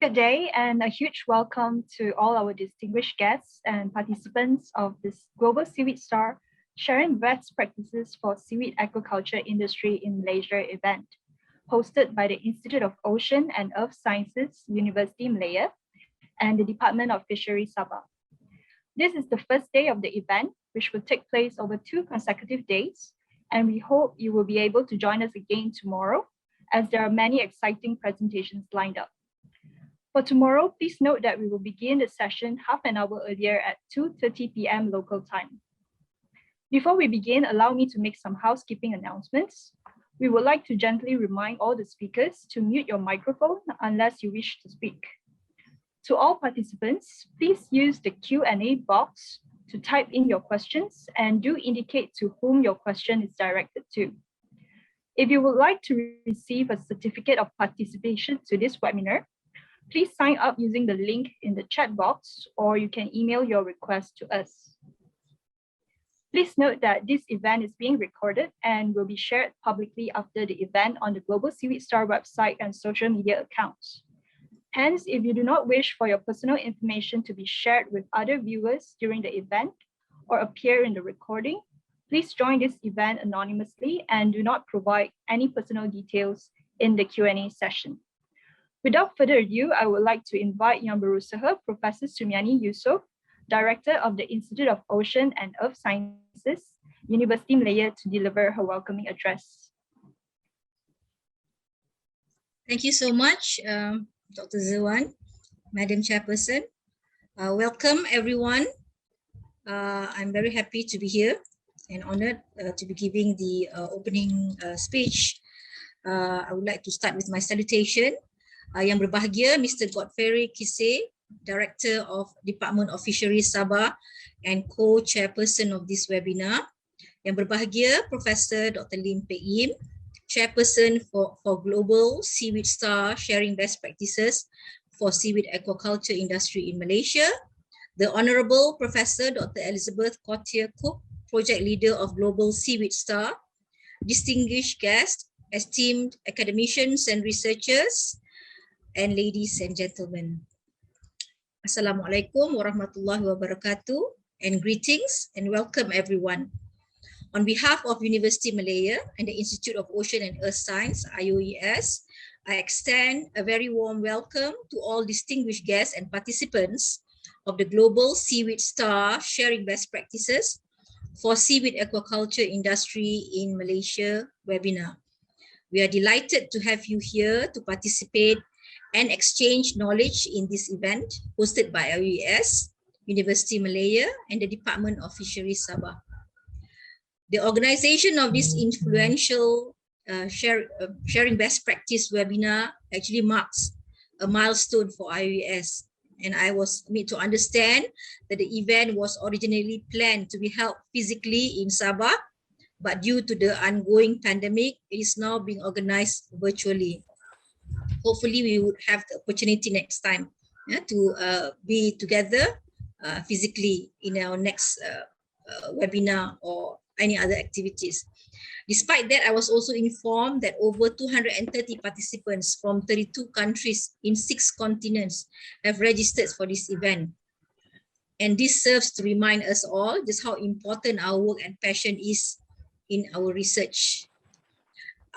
Good day and a huge welcome to all our distinguished guests and participants of this Global Seaweed Star Sharing Best Practices for Seaweed Aquaculture Industry in Malaysia event, hosted by the Institute of Ocean and Earth Sciences, University of Malaya, and the Department of Fisheries Sabah. This is the first day of the event, which will take place over 2 consecutive days, and we hope you will be able to join us again tomorrow, as there are many exciting presentations lined up. For tomorrow, please note that we will begin the session half an hour earlier at 2:30 p.m. local time. Before we begin, allow me to make some housekeeping announcements. We would like to gently remind all the speakers to mute your microphone unless you wish to speak. To all participants, please use the Q&A box to type in your questions and do indicate to whom your question is directed to. If you would like to receive a certificate of participation to this webinar, please sign up using the link in the chat box, or you can email your request to us. Please note that this event is being recorded and will be shared publicly after the event on the Global Seaweed Star website and social media accounts. Hence, if you do not wish for your personal information to be shared with other viewers during the event or appear in the recording, please join this event anonymously and do not provide any personal details in the Q&A session. Without further ado, I would like to invite Yang Berusaha, Professor Sumiani Yusof, Director of the Institute of Ocean and Earth Sciences, University of Malaya, to deliver her welcoming address. Thank you so much, Dr. Zewan, Madam Chairperson. Welcome, everyone. I'm very happy to be here and honored to be giving the opening speech. I would like to start with my salutation. Yang berbahagia, Mr. Godfrey Kiseh, Director of Department of Fisheries Sabah and co-chairperson of this webinar. Yang berbahagia, Professor Dr. Lim Pek Yim, Chairperson for GlobalSeaweedSTAR Sharing Best Practices for Seaweed Aquaculture Industry in Malaysia. The Honorable Professor Dr. Elizabeth Cotier Cook, Project Leader of GlobalSeaweedSTAR. Distinguished guests, esteemed academicians and researchers, and ladies and gentlemen. Assalamualaikum warahmatullahi wabarakatuh, and greetings and welcome everyone. On behalf of University of Malaya and the Institute of Ocean and Earth Science, IOES, I extend a very warm welcome to all distinguished guests and participants of the Global Seaweed Star Sharing Best Practices for Seaweed Aquaculture Industry in Malaysia webinar. We are delighted to have you here to participate and exchange knowledge in this event hosted by IOES, University of Malaya, and the Department of Fisheries Sabah. The organization of this influential sharing best practice webinar actually marks a milestone for IOES, and I was made to understand that the event was originally planned to be held physically in Sabah, but due to the ongoing pandemic, it is now being organized virtually. Hopefully, we would have the opportunity next time to be together physically in our next webinar or any other activities. Despite that, I was also informed that over 230 participants from 32 countries in 6 continents have registered for this event. And this serves to remind us all just how important our work and passion is in our research.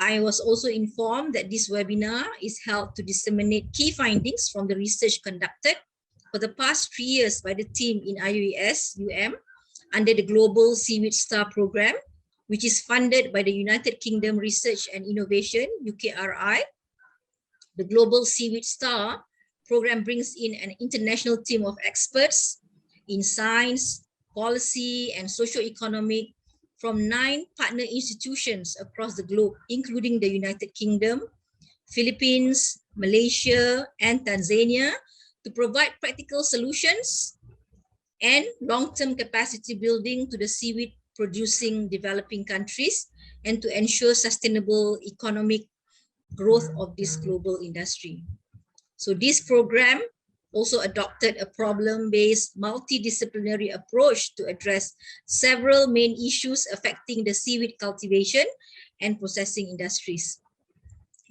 I was also informed that this webinar is held to disseminate key findings from the research conducted for the past 3 years by the team in IOES UM under the Global Seaweed Star program, which is funded by the United Kingdom Research and Innovation, UKRI. The Global Seaweed Star program brings in an international team of experts in science, policy, and socio-economic from 9 partner institutions across the globe, including the United Kingdom, Philippines, Malaysia, and Tanzania, to provide practical solutions and long-term capacity building to the seaweed producing developing countries and to ensure sustainable economic growth of this global industry. So this program also adopted a problem-based multidisciplinary approach to address several main issues affecting the seaweed cultivation and processing industries.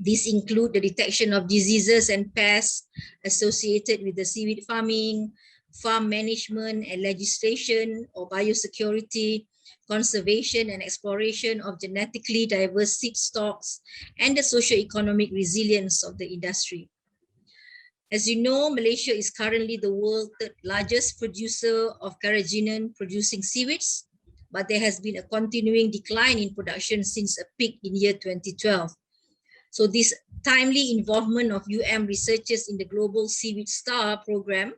These include the detection of diseases and pests associated with the seaweed farming, farm management and legislation or biosecurity, conservation and exploration of genetically diverse seed stocks, and the socio-economic resilience of the industry. As you know, Malaysia is currently the world's third largest producer of carrageenan producing seaweeds, but there has been a continuing decline in production since a peak in year 2012. So this timely involvement of researchers in the GlobalSeaweedSTAR program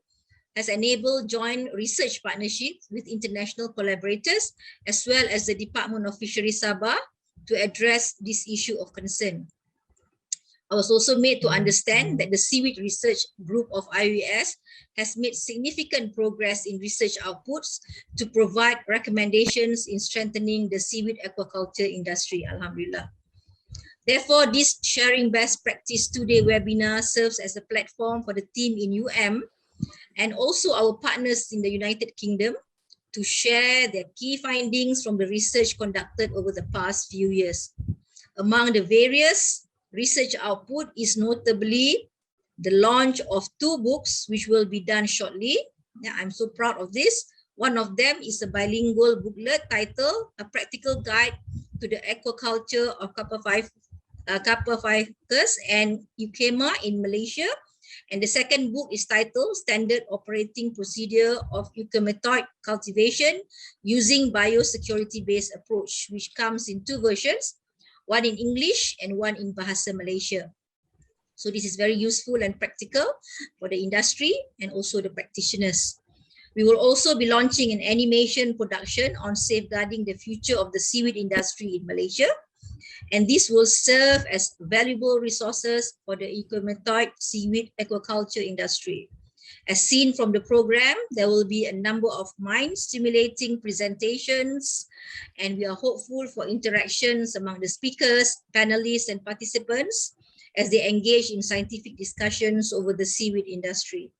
has enabled joint research partnerships with international collaborators, as well as the Department of Fisheries Sabah, to address this issue of concern. I was also made to understand that the Seaweed Research Group of IUS has made significant progress in research outputs to provide recommendations in strengthening the seaweed aquaculture industry, Alhamdulillah. Therefore, this Sharing Best Practice two-day webinar serves as a platform for the team in and also our partners in the United Kingdom to share their key findings from the research conducted over the past few years. Among the various research output is notably the launch of 2 books, which will be done shortly. Yeah, I'm so proud of this. One of them is a bilingual booklet titled A Practical Guide to the Aquaculture of Carpa ficus and Euchema in Malaysia. And the second book is titled Standard Operating Procedure of Euchematoid Cultivation Using Biosecurity-Based Approach, which comes in 2 versions, one in English and one in Bahasa Malaysia. So this is very useful and practical for the industry and also the practitioners. We will also be launching an animation production on safeguarding the future of the seaweed industry in Malaysia. And this will serve as valuable resources for the euchematoid seaweed aquaculture industry. As seen from the program, there will be a number of mind-stimulating presentations, and we are hopeful for interactions among the speakers, panelists, and participants as they engage in scientific discussions over the seaweed industry.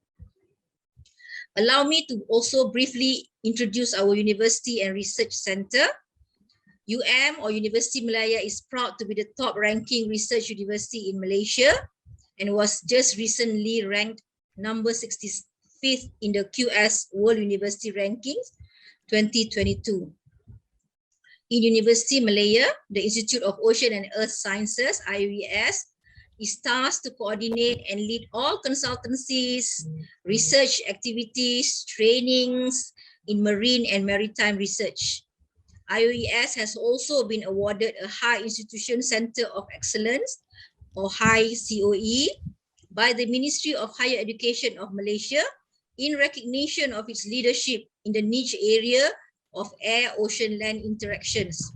Allow me to also briefly introduce our university and research center. or University of Malaya is proud to be the top-ranking research university in Malaysia and was just recently ranked number 65th in the QS World University Rankings 2022. In University of Malaya, the Institute of Ocean and Earth Sciences, IUES, is tasked to coordinate and lead all consultancies, research activities, trainings in marine and maritime research. IUES has also been awarded a High Institution Center of Excellence, or High COE, by the Ministry of Higher Education of Malaysia in recognition of its leadership in the niche area of air-ocean-land interactions.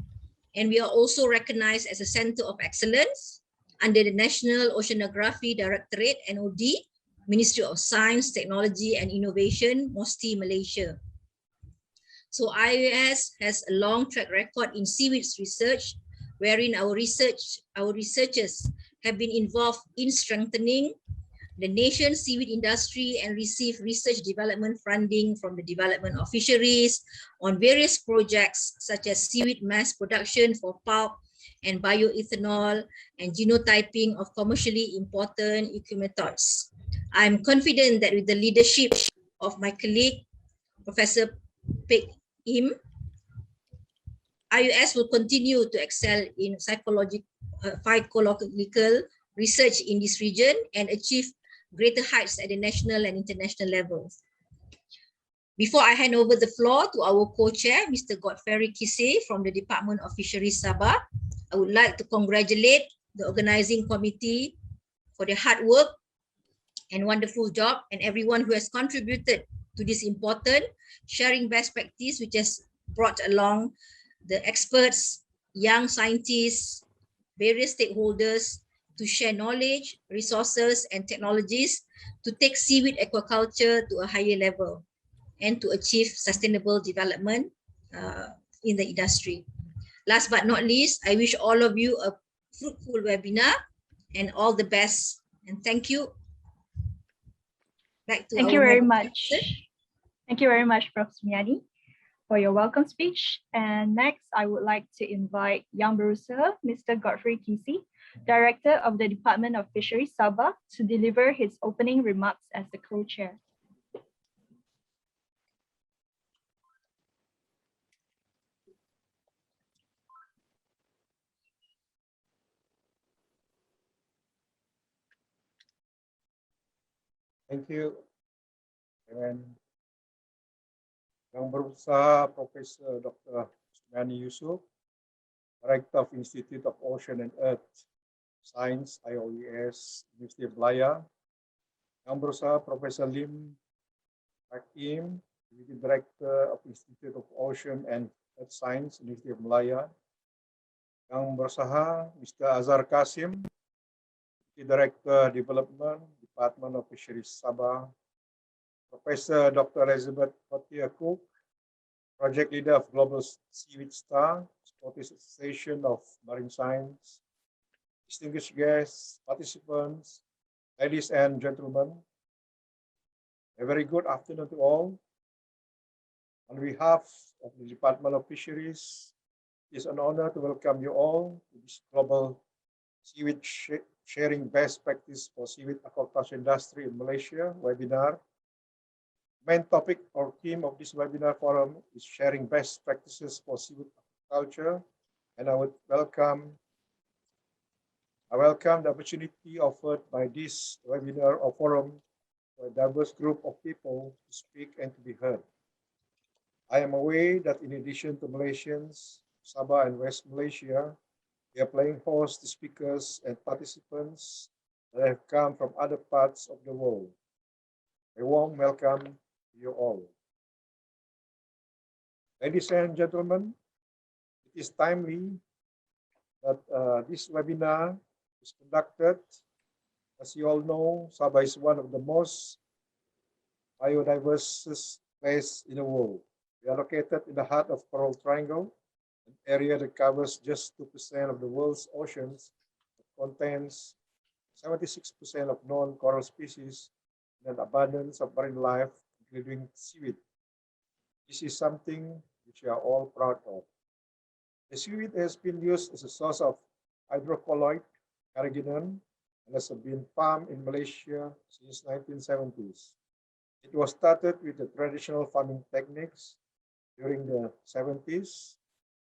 And we are also recognized as a Center of Excellence under the National Oceanography Directorate, NOD, Ministry of Science, Technology and Innovation, MOSTI, Malaysia. So IUS has a long track record in seaweeds research, wherein our researchers have been involved in strengthening the nation's seaweed industry and receive research development funding from the Department of Fisheries on various projects such as seaweed mass production for pulp and bioethanol and genotyping of commercially important euchematoids. I'm confident that with the leadership of my colleague, Professor Pek Im, IUS will continue to excel in phycological research in this region and achieve greater heights at the national and international levels. Before I hand over the floor to our co-chair, Mr. Godfrey Kisei from the Department of Fisheries Sabah, I would like to congratulate the organizing committee for their hard work and wonderful job, and everyone who has contributed to this important sharing best practice, which has brought along the experts, young scientists, various stakeholders to share knowledge, resources, and technologies to take seaweed aquaculture to a higher level and to achieve sustainable development in the industry. Last but not least, I wish all of you a fruitful webinar and all the best. And thank you. Back to Thank you very much. Thank you very much, Prof. Sumiani, for your welcome speech. And next, I would like to invite young producer, Mr. Godfrey Kisei, Director of the Department of Fisheries Sabah, to deliver his opening remarks as the co-chair. Thank you. And Yang Berusaha Professor Dr. Usmani Yusuf, Director of Institute of Ocean and Earth Science, IOES, University of Malaya. Yang Berusaha Professor Lim Hakim, Deputy Director of Institute of Ocean and Earth Science, University of Malaya. Yang Berusaha Mr. Azhar Kasim, Deputy Director Development, Department of Fisheries Sabah. Professor Dr. Elizabeth Fatia Cook, Project Leader of GlobalSeaweedSTAR, Scottish Association of Marine Science. Distinguished guests, participants, ladies and gentlemen, a very good afternoon to all. On behalf of the Department of Fisheries, it is an honor to welcome you all to this global seaweed sharing best practice for seaweed aquaculture industry in Malaysia webinar. Main topic or theme of this webinar forum is sharing best practices for seaweed aquaculture, and I welcome the opportunity offered by this webinar or forum for a diverse group of people to speak and to be heard. I am aware that in addition to Malaysians, Sabah and West Malaysia, we are playing host to speakers and participants that have come from other parts of the world. A warm welcome to you all. Ladies and gentlemen, it is timely that this webinar is conducted. As you all know, Sabah is one of the most biodiverse places in the world. We are located in the heart of Coral Triangle, an area that covers just 2% of the world's oceans, that contains 76% of non-coral species and an abundance of marine life, including seaweed. This is something which we are all proud of. The seaweed has been used as a source of hydrocolloid, carrageenan, and has been farmed in Malaysia since 1970s. It was started with the traditional farming techniques during the 70s.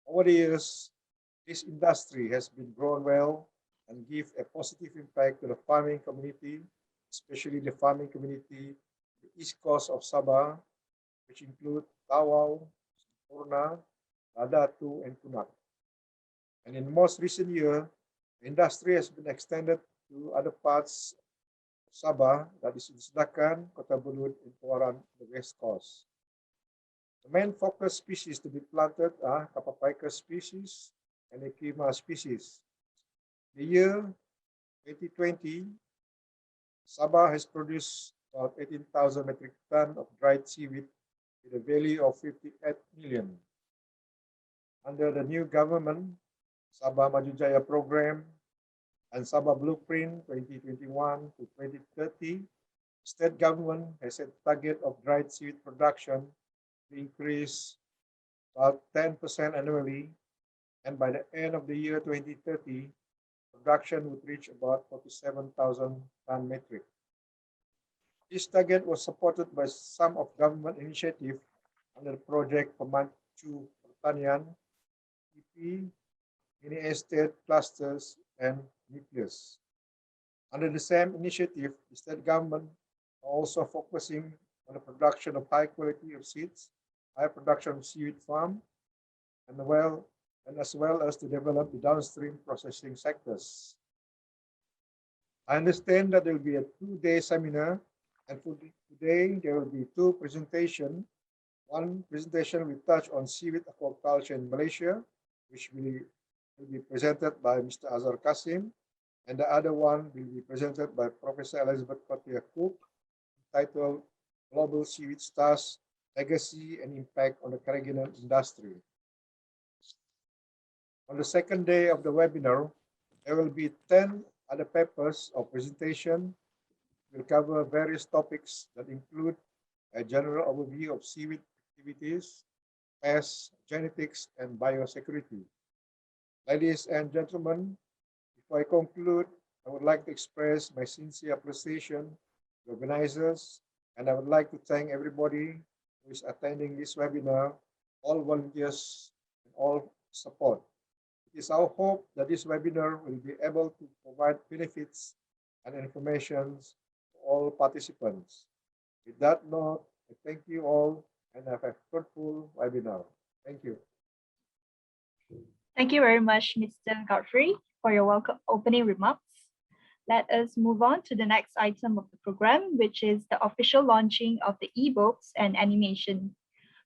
Over the years, this industry has been grown well and give a positive impact to the farming community, especially the farming community the east coast of Sabah, which include Tawau, Purna, Ladatu, and Kunak. And in the most recent year, the industry has been extended to other parts of Sabah, that is in Sedakan, Kota Belud, and Puaran, the west coast. The main focus species to be planted are Capapicus species and Echima species. The year 2020, Sabah has produced about 18,000 metric tons of dried seaweed with a value of 58 million. Under the new government, Sabah Maju Jaya program and Sabah Blueprint 2021 to 2030, state government has set a target of dried seaweed production to increase about 10% annually, and by the end of the year 2030, production would reach about 47,000 ton metric. This target was supported by some of government initiative under the project Pemacu Pertanian, EP, mini estate clusters, and nucleus. Under the same initiative, the state government are also focusing on the production of high quality of seeds, high production of seaweed farm, and as well as to develop the downstream processing sectors. I understand that there will be a 2-day seminar, and for today there will be 2 presentations. One presentation will touch on seaweed aquaculture in Malaysia, which will be presented by Mr. Azhar Kasim, and the other one will be presented by Professor Elizabeth Fatia Cook, titled Global Seaweed Stars, Legacy and Impact on the Carrageenan Industry. On the second day of the webinar, there will be 10 other papers or presentation. Will cover various topics that include a general overview of seaweed activities, pests, genetics, and biosecurity. Ladies and gentlemen, Before I conclude, I would like to express my sincere appreciation to the organizers, and I would like to thank everybody who is attending this webinar, all volunteers, and all support. It is our hope that this webinar will be able to provide benefits and information to all participants. With that note, I thank you all and have a fruitful webinar. Thank you. Thank you very much, Mr. Godfrey, for your welcome opening remarks. Let us move on to the next item of the program, which is the official launching of the e-books and animation.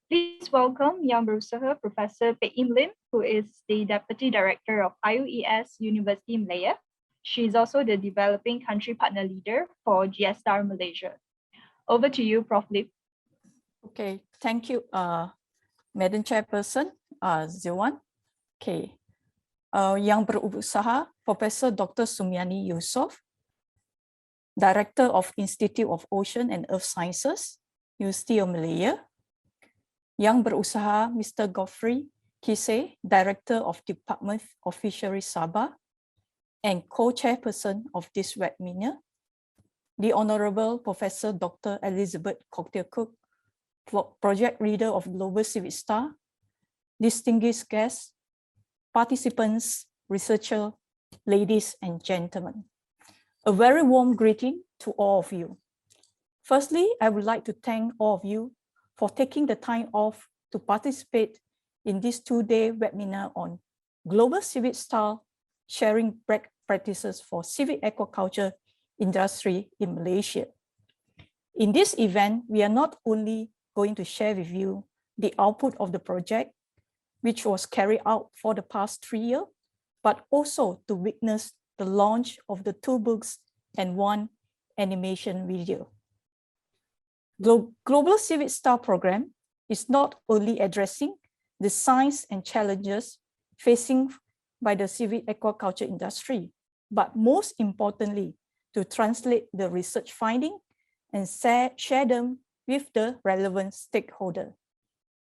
Please welcome Yang Berusaha Professor Pek Im Lim, who is the Deputy Director of IUES University Malaya. She is also the Developing Country Partner Leader for GSTAR Malaysia. Over to you, Prof. Lim. Okay, thank you, Madam Chairperson, Zilwan. Okay, Yang Berusaha Professor Dr. Sumiani Yusof, Director of Institute of Ocean and Earth Sciences, University of Malaya. Yang Berusaha Mr. Godfrey Kise, Director of Department of Fisheries Sabah, and co-chairperson of this webinar. The Honorable Professor Dr. Elizabeth Cocktail-Cook, Project Leader of GlobalSeaweedSTAR, distinguished guests, participants, researchers, ladies and gentlemen. A very warm greeting to all of you. Firstly, I would like to thank all of you for taking the time off to participate in this two-day webinar on GlobalSeaweedSTAR, sharing best practices for seaweed aquaculture industry in Malaysia. In this event, we are not only going to share with you the output of the project, which was carried out for the past 3 years, but also to witness the launch of the 2 books and 1 animation video. GlobalSeaweedSTAR program is not only addressing the science and challenges facing by the seaweed aquaculture industry, but most importantly, to translate the research finding and share them with the relevant stakeholder.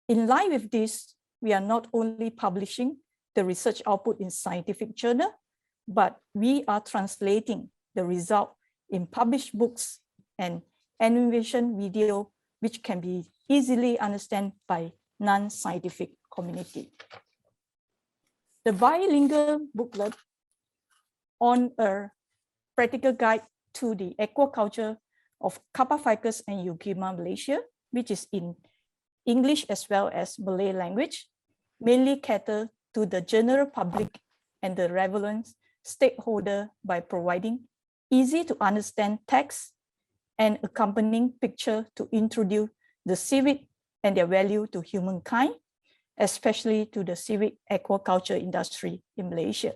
In line with this, we are not only publishing the research output in scientific journal, but we are translating the result in published books and animation video, which can be easily understood by non-scientific community. The bilingual booklet on a practical guide to the aquaculture of Kappa ficus and Euchima Malaysia, which is in English as well as Malay language, mainly cater to the general public and the relevant stakeholder by providing easy to understand text and accompanying picture to introduce the seaweed and their value to humankind, especially to the seaweed aquaculture industry in Malaysia.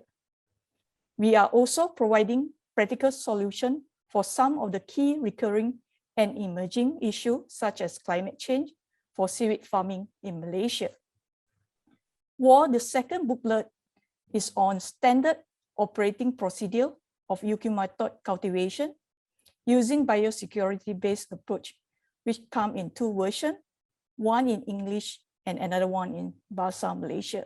We are also providing practical solutions for some of the key recurring and emerging issues such as climate change for seaweed farming in Malaysia. While the second booklet is on standard operating procedure of eukematoid cultivation using biosecurity-based approach, which come in 2 versions, one in English and another one in Bahasa Malaysia.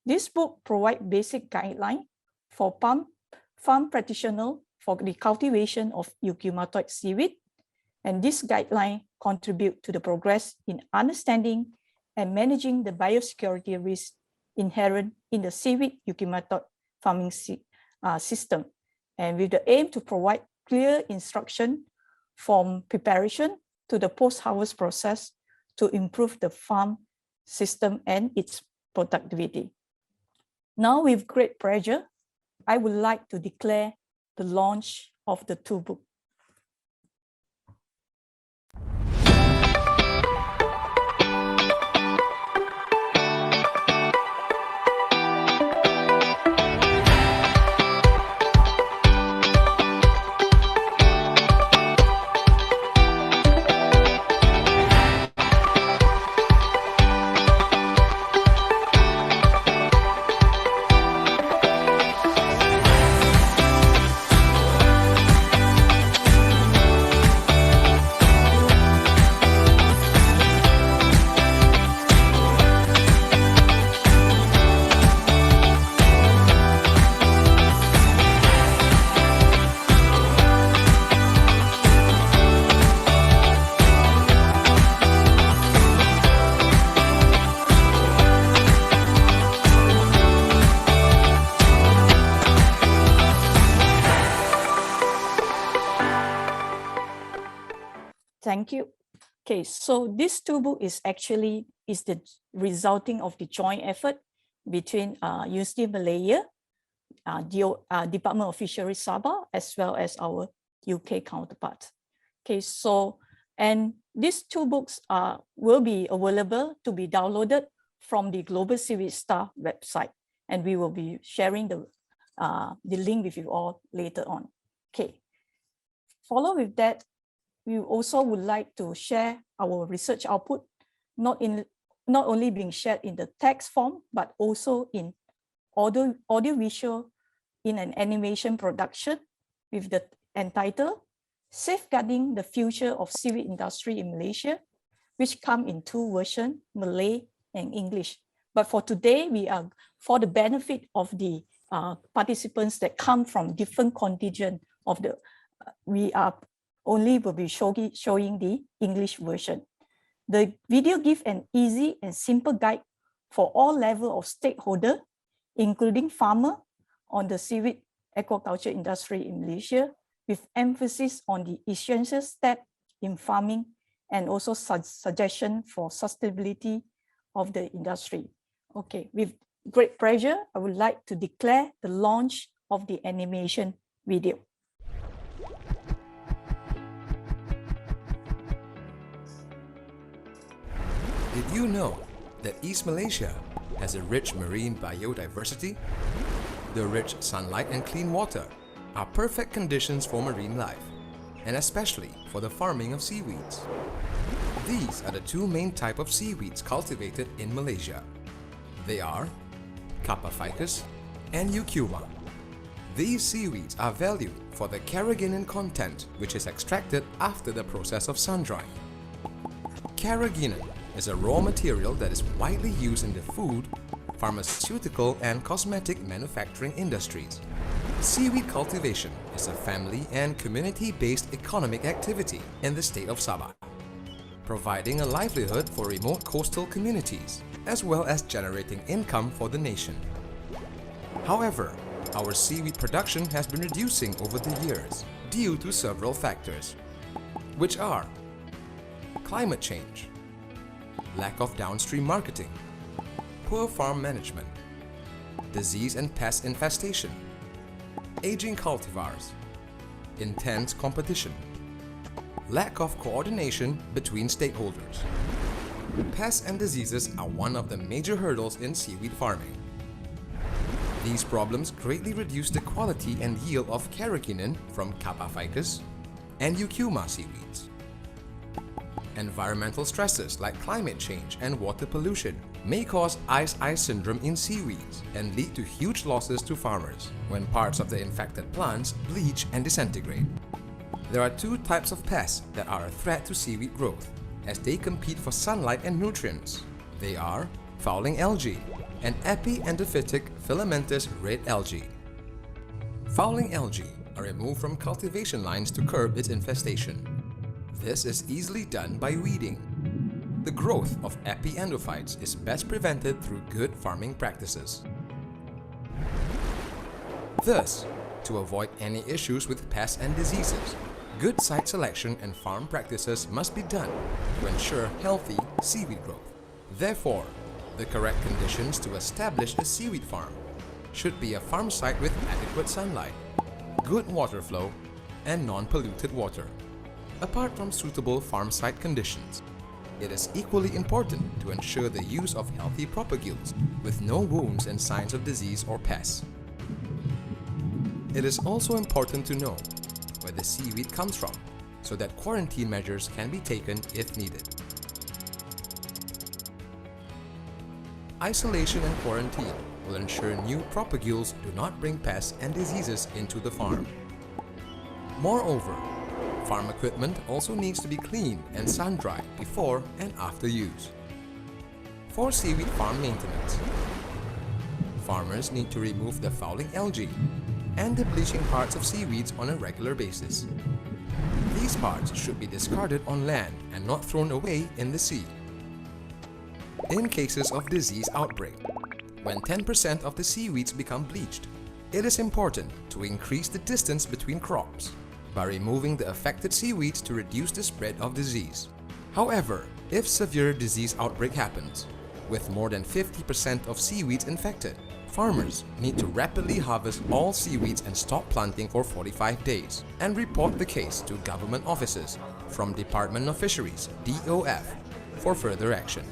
This book provides basic guidelines for farm practitioners for the cultivation of eukematoid seaweed, and this guideline contribute to the progress in understanding and managing the biosecurity risks inherent in the seaweed eukematoid farming system, and with the aim to provide clear instruction from preparation to the post-harvest process to improve the farm system and its productivity. Now, with great pleasure, I would like to declare the launch of the 2 books. Thank you. Okay, so this toolbook is actually the resulting of the joint effort between University of Malaya, Department of Fisheries Sabah, as well as our UK counterpart. Okay, so, and these two books will be available to be downloaded from the GlobalSeaweedSTAR website, and we will be sharing the link with you all later on. Okay, follow with that, we also would like to share our research output, not only being shared in the text form, but also in audio-visual in an animation production with the entitled Safeguarding the Future of Seaweed Industry in Malaysia, which come in two versions, Malay and English. But for today, we are, for the benefit of the participants that come from different contingent of the, we are only will be showing the English version. The video gives an easy and simple guide for all levels of stakeholder, including farmer on the seaweed aquaculture industry in Malaysia, with emphasis on the essential step in farming and also suggestion for sustainability of the industry. Okay, with great pleasure, I would like to declare the launch of the animation video. Did you know that East Malaysia has a rich marine biodiversity? The rich sunlight and clean water are perfect conditions for marine life, and especially for the farming of seaweeds. These are the two main types of seaweeds cultivated in Malaysia. They are Kappa ficus and Eucuma. These seaweeds are valued for the carrageenan content, which is extracted after the process of sun-drying. Carrageenan is a raw material that is widely used in the food, pharmaceutical and cosmetic manufacturing industries. Seaweed cultivation is a family and community-based economic activity in the state of Sabah, providing a livelihood for remote coastal communities, as well as generating income for the nation. However, our seaweed production has been reducing over the years due to several factors, which are climate change, lack of downstream marketing, poor farm management, disease and pest infestation, aging cultivars, intense competition, lack of coordination between stakeholders. Pests and diseases are one of the major hurdles in seaweed farming. These problems greatly reduce the quality and yield of carrageenan from Kappa ficus and Eucuma seaweeds. Environmental stresses like climate change and water pollution may cause ice syndrome in seaweeds and lead to huge losses to farmers when parts of the infected plants bleach and disintegrate. There are two types of pests that are a threat to seaweed growth, as they compete for sunlight and nutrients. They are fouling algae and epiendophytic filamentous red algae. Fouling algae are removed from cultivation lines to curb its infestation. This is easily done by weeding. The growth of epiendophytes is best prevented through good farming practices. Thus, to avoid any issues with pests and diseases, good site selection and farm practices must be done to ensure healthy seaweed growth. Therefore, the correct conditions to establish a seaweed farm should be a farm site with adequate sunlight, good water flow, and non-polluted water. Apart from suitable farm site conditions, it is equally important to ensure the use of healthy propagules with no wounds and signs of disease or pests. It is also important to know where the seaweed comes from so that quarantine measures can be taken if needed. Isolation and quarantine will ensure new propagules do not bring pests and diseases into the farm. Moreover, farm equipment also needs to be cleaned and sun-dried before and after use. For seaweed farm maintenance, farmers need to remove the fouling algae and the bleaching parts of seaweeds on a regular basis. These parts should be discarded on land and not thrown away in the sea. In cases of disease outbreak, when 10% of the seaweeds become bleached, it is important to increase the distance between crops. by removing the affected seaweeds to reduce the spread of disease. However, if severe disease outbreak happens, with more than 50% of seaweeds infected, farmers need to rapidly harvest all seaweeds and stop planting for 45 days and report the case to government officers from Department of Fisheries (DOF) for further action.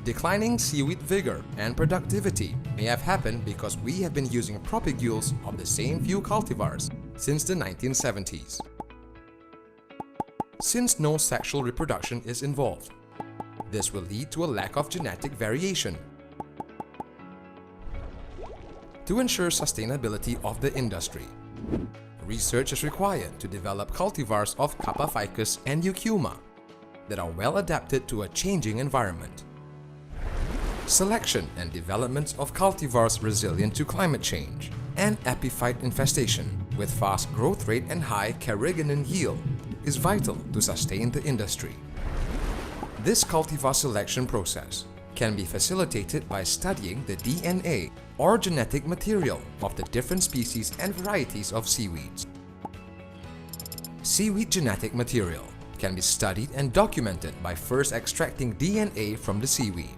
Declining seaweed vigor and productivity may have happened because we have been using propagules of the same few cultivars since the 1970s. Since no sexual reproduction is involved, this will lead to a lack of genetic variation. To ensure sustainability of the industry, research is required to develop cultivars of Kappa ficus and Eucuma that are well adapted to a changing environment. Selection and development of cultivars resilient to climate change and epiphyte infestation with fast growth rate and high carrageenan yield is vital to sustain the industry. This cultivar selection process can be facilitated by studying the DNA or genetic material of the different species and varieties of seaweeds. Seaweed genetic material can be studied and documented by first extracting DNA from the seaweed.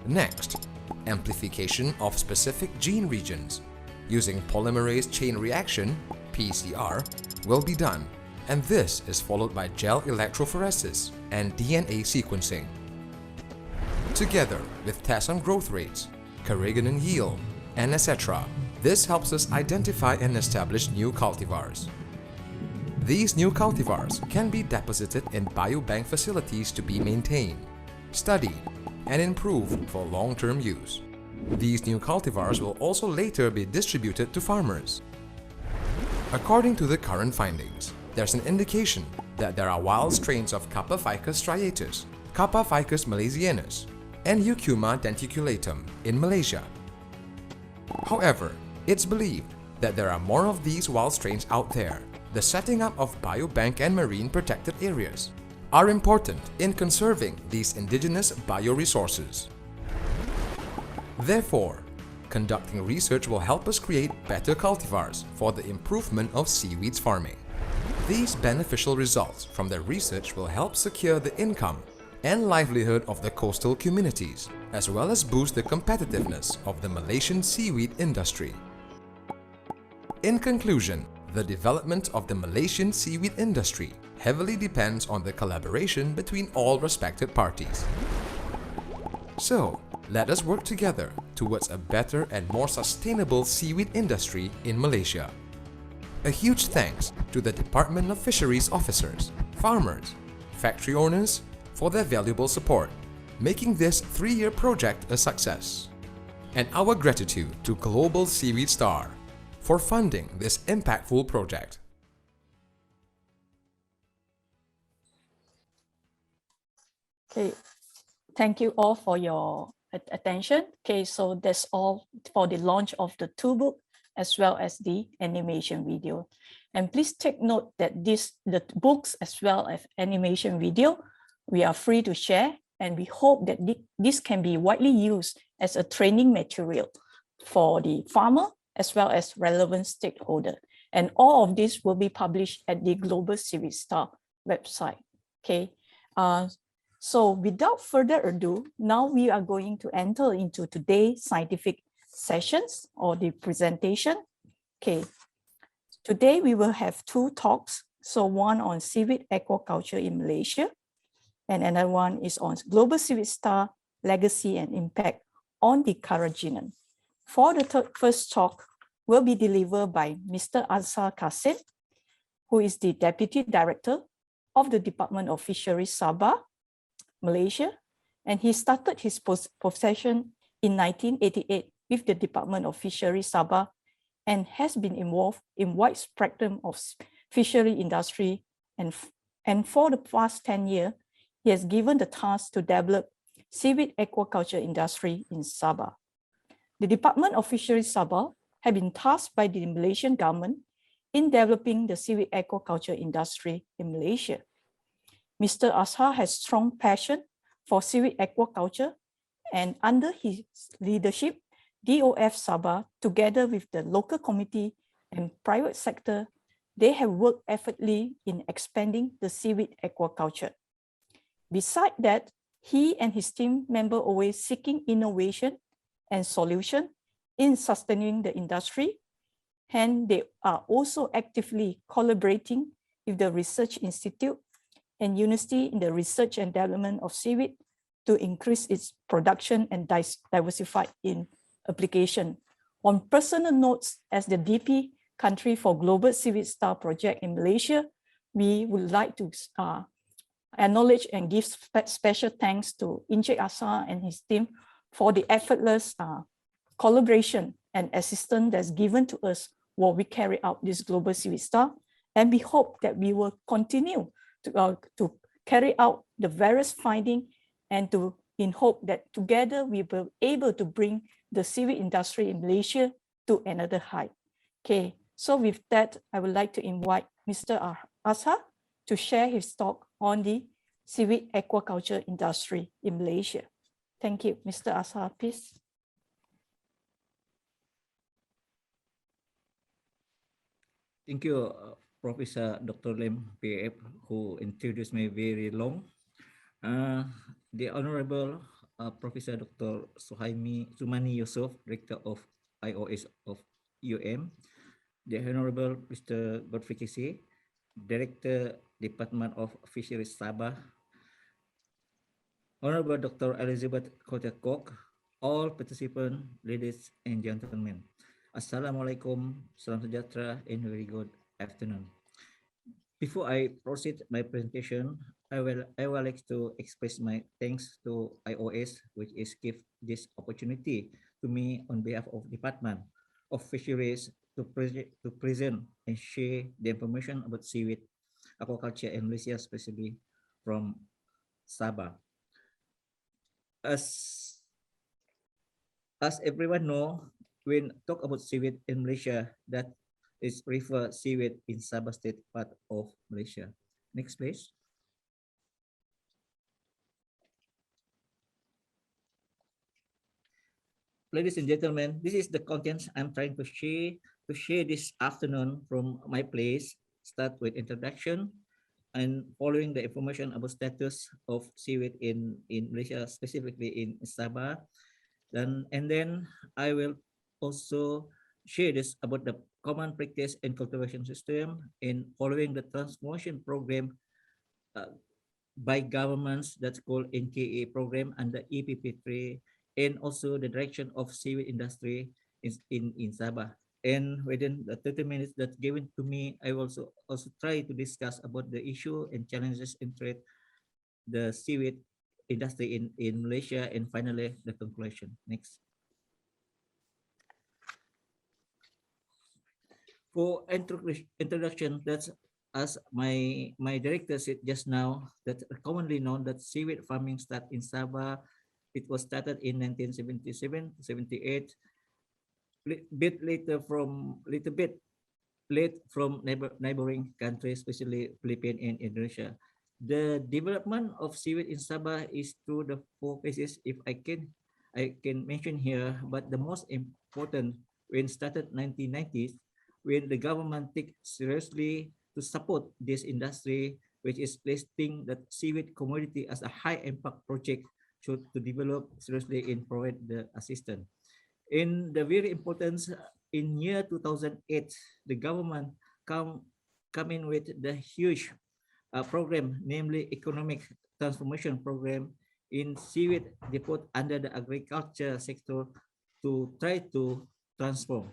Next, amplification of specific gene regions using polymerase chain reaction (PCR) will be done, and this is followed by gel electrophoresis and DNA sequencing. Together with tests on growth rates, carrageenan yield, and etc., this helps us identify and establish new cultivars. These new cultivars can be deposited in biobank facilities to be maintained, studied, and improved for long-term use. These new cultivars will also later be distributed to farmers. According to the current findings, there's an indication that there are wild strains of Kappa ficus striatus, Kappa ficus malaysianus, and Eucuma denticulatum in Malaysia. However, it's believed that there are more of these wild strains out there. The setting up of biobank and marine protected areas are important in conserving these indigenous bioresources. Therefore, conducting research will help us create better cultivars for the improvement of seaweeds farming. These beneficial results from the research will help secure the income and livelihood of the coastal communities, as well as boost the competitiveness of the Malaysian seaweed industry. In conclusion, the development of the Malaysian seaweed industry heavily depends on the collaboration between all respected parties. So, let us work together towards a better and more sustainable seaweed industry in Malaysia. A huge thanks to the Department of Fisheries officers, farmers, factory owners for their valuable support, making this 3-year project a success. And our gratitude to GlobalSeaweedSTAR for funding this impactful project. Okay, thank you all for your attention. Okay, so that's all for the launch of the two book as well as the animation video. And please take note that the books as well as animation video, we are free to share, and we hope that this can be widely used as a training material for the farmer as well as relevant stakeholder. And all of this will be published at the GlobalSeaweedSTAR website. Okay. So without further ado, now we are going to enter into today's scientific sessions or the presentation. Okay. Today we will have 2 talks. So one on seaweed aquaculture in Malaysia, and another one is on GlobalSeaweedSTAR legacy and impact on the carrageenan. For the first talk will be delivered by Mr. Azhar Kasim, who is the Deputy Director of the Department of Fisheries Sabah, Malaysia, and he started his profession in 1988 with the Department of Fisheries Sabah and has been involved in wide spectrum of fishery industry, and for the past 10 years, he has given the task to develop seaweed aquaculture industry in Sabah. The Department of Fisheries Sabah have been tasked by the Malaysian government in developing the seaweed aquaculture industry in Malaysia. Mr. Azhar has strong passion for seaweed aquaculture, and under his leadership, DOF Sabah, together with the local committee, and private sector, they have worked effortlessly in expanding the seaweed aquaculture. Besides that, he and his team member always seeking innovation and solution in sustaining the industry, and they are also actively collaborating with the research institute and university in the research and development of seaweed to increase its production and diversify in application. On personal notes, as the DP country for GlobalSeaweedSTAR project in Malaysia, we would like to acknowledge and give special thanks to Encik Asa and his team for the effortless collaboration and assistance that's given to us while we carry out this GlobalSeaweedSTAR. And we hope that we will continue to carry out the various findings and in hope that together we will be able to bring the seaweed industry in Malaysia to another height. Okay, so with that, I would like to invite Mr. Asa to share his talk on the seaweed aquaculture industry in Malaysia. Thank you, Mr. Asa, please. Thank you, Professor Dr. Lim, PF, who introduced me very long. The Honorable Professor Dr. Sumani Yusof, Director of IOS of UM, the Honorable Mr. Godfrey Kisi, Director, Department of Fisheries Sabah, Honorable Dr. Elizabeth Kotek-Kok, all participants, ladies and gentlemen. Assalamualaikum, salam sejahtera, and very good afternoon. Before I proceed my presentation, I will like to express my thanks to IOS, which is give this opportunity to me on behalf of Department of Fisheries to present and share the information about seaweed aquaculture in Malaysia, especially from Sabah. As everyone know, when talk about seaweed in Malaysia, that is refer seaweed in Sabah state part of Malaysia. Next, please. Ladies and gentlemen, this is the contents I'm trying to share this afternoon from my place. Start with introduction and following the information about status of seaweed in Malaysia, specifically in Sabah. And then I will also share this about the common practice and cultivation system in following the transformation program by governments that's called NKA program under EPP3, and also the direction of seaweed industry in Sabah. And within the 30 minutes that's given to me, I will also try to discuss about the issue and challenges in trade, the seaweed industry in Malaysia, and finally the conclusion. Next. For introduction, that's as my director said just now, that commonly known that seaweed farming started in Sabah. It was started in 1977, 78, little bit late from neighboring countries, especially Philippines and Indonesia. The development of seaweed in Sabah is through the 4 phases, if I can mention here, but the most important when started 1990s, when the government take seriously to support this industry, which is listing that seaweed commodity as a high impact project should to develop seriously and provide the assistance. In the very important, in year 2008, the government come in with the huge program, namely economic transformation program in seaweed depot under the agriculture sector to try to transform.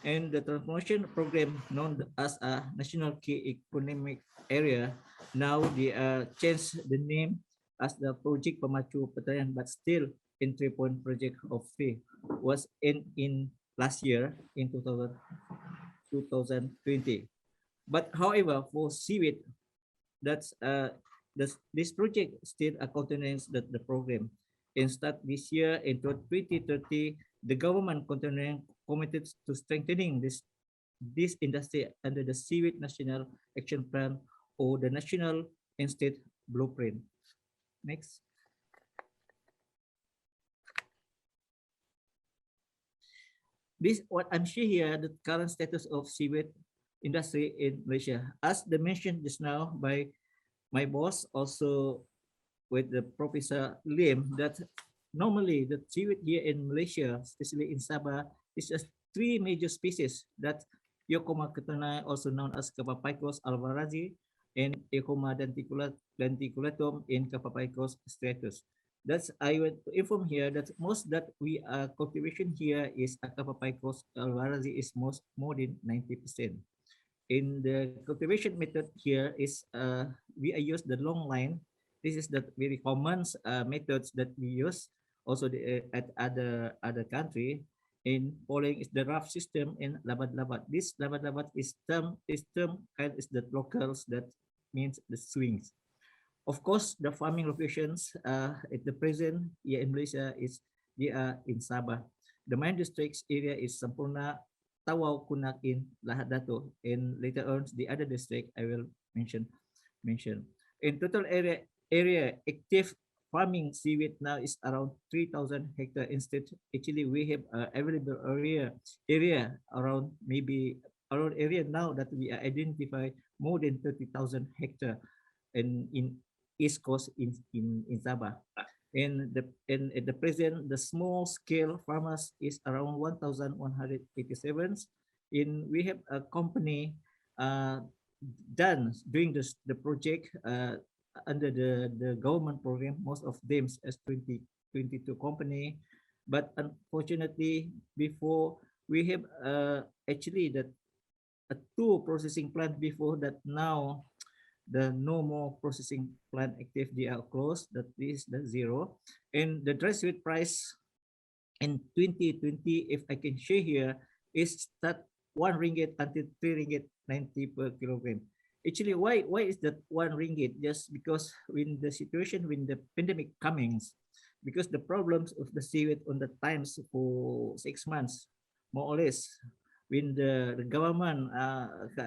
And the transformation program known as a national key economic area, now they changed the name as the Project Pemacu Pertanian, but still entry point project of fee was in last year in 2020. But however, for seaweed, that's this project still continues the program. And start this year in 2030, the government continuing committed to strengthening this industry under the Seaweed National Action Plan or the National and State Blueprint. Next. this what I'm showing here, the current status of seaweed industry in Malaysia. As the mentioned just now by my boss, also with the Professor Lim, that normally the seaweed here in Malaysia, especially in Sabah, is just three major species that Eucoma catena, also known as Capapicos alvarazi, and Eucoma denticulatum in Capapicos striatus. That's I want to inform here that most that we are cultivation here is Capapicos alvarazi is more than 90%. In the cultivation method here is we use the long line. This is the very common methods that we use also at other country. In following is the rough system in labat-labat. This labat-labat is term kind is the locals that means the swings. Of course, the farming locations at the present here in Malaysia is they are in Sabah. The main districts area is Sampurna, Tawau, Kunak in Lahad Datu, and later on the other district I will mention. In total area active farming seaweed now is around 3,000 hectare. Instead, actually we have available area around maybe around area now that we identify more than 30,000 hectare in East Coast in Sabah. And at the present, the small scale farmers is around 1,187. We have a company done doing the project under the government program. Most of them as 2022 company, but unfortunately, before we have actually that two processing plant before that now the no more processing plant active, they are closed, that is the zero. And the dry seaweed price in 2020, if I can share here, is start 1 ringgit until 3 ringgit 90 per kilogram. Actually, why is that 1 ringgit? Just because when the situation, when the pandemic comes, because the problems of the seaweed on the times for 6 months, more or less, when the government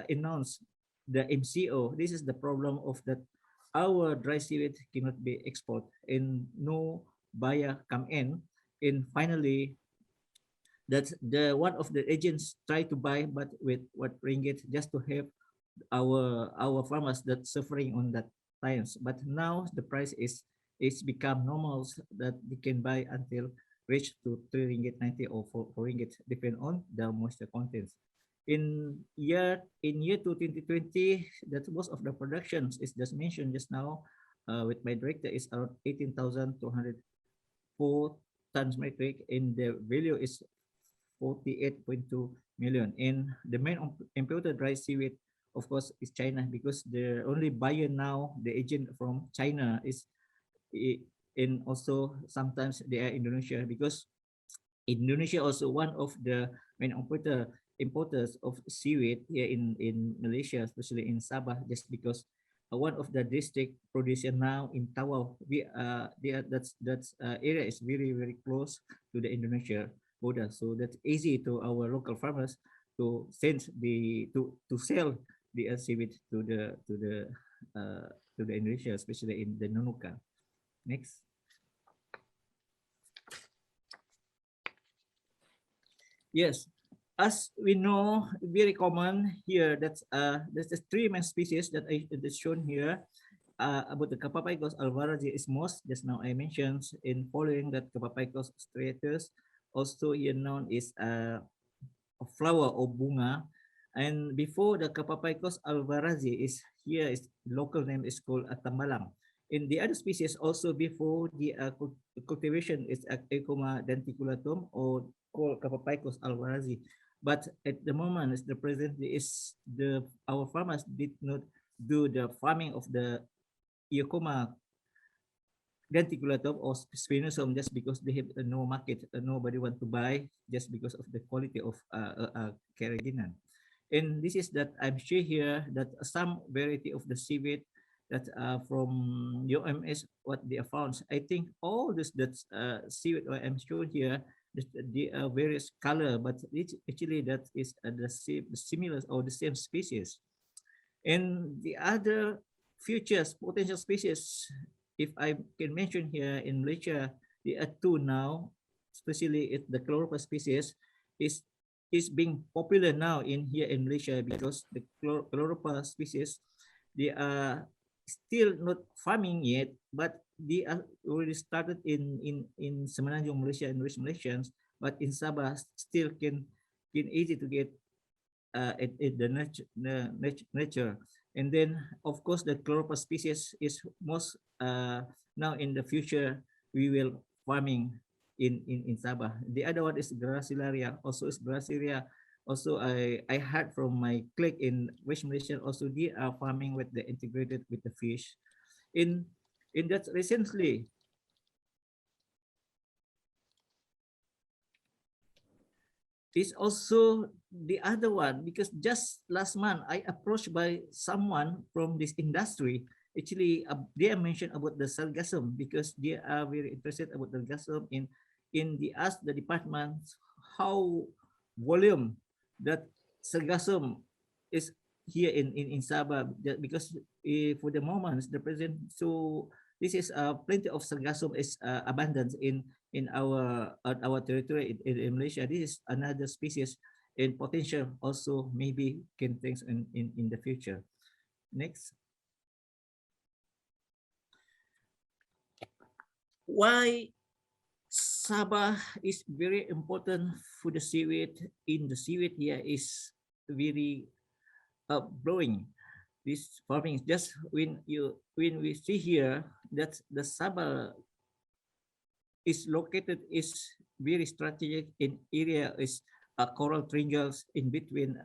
announced the MCO, this is the problem of that our dry seaweed cannot be export and no buyer come in. And finally, that's the one of the agents try to buy, but with what ringgit just to have our farmers that suffering on that times. But now the price is become normal that they can buy until reach to 3 ringgit 90 or 4 ringgit, depend on the moisture contents. In year 2020, that most of the productions is just mentioned just now with my director is around 18,204 tons metric, and the value is 48.2 million. And the main importer dry seaweed, of course, is China, because the only buyer now, the agent from China is, and also sometimes they are Indonesia, because Indonesia also one of the main importers of seaweed here in Malaysia, especially in Sabah, just because one of the district producer now in Tawau, that's area is very close to the Indonesia border, so that's easy to our local farmers to send to sell the seaweed to the Indonesia, especially in the Nunuka. Next. Yes, as we know, very common here. There's the three main species that is shown here. About the Capapicos alvarazi is most, just now I mentioned. In following that Capapicos striatus, also here known is a flower or bunga. And before the Capapicos alvarazi is here, is local name is called Tambalang. In the other species also before the cultivation is Eucoma denticulatum or called Capapicos alvarazi. But at the moment, the present is our farmers did not do the farming of the Eucoma denticulatum or spinosum just because they have no market, nobody want to buy just because of the quality of carrageenan. And this is that I'm sure here that some variety of the seaweed that from UMS what they have found. I think all this that's seaweed I'm showing here, they are various color, but it actually that is the similar or the same species. And the other futures potential species, if I can mention here in Malaysia, there are two now, especially the chloropus species, is is being popular now in here in Malaysia because the chloropa species, they are still not farming yet, but they are already started in Semenanjung, Malaysia and West Malaysians, but in Sabah still can easy to get at the nature. And then of course the chloropa species is most now in the future we will farming in Sabah. The other one is Gracilaria, also is Gracilaria. Also, I heard from my colleague in West Malaysia, also they are farming with the integrated with the fish. In that recently, is also the other one because just last month I approached by someone from this industry. Actually, they are mentioned about the sargassum because they are very interested about the sargassum in the ask the department how volume that sargassum is here in Sabah because for the moment the present, so this is plenty of sargassum is abundant in our territory in Malaysia. This is another species in potential also maybe can things in the future. Next. Why Sabah is very important for the seaweed? In the seaweed here is very blowing. This farming just when we see here that the Sabah is located is very strategic in area is coral triangles in between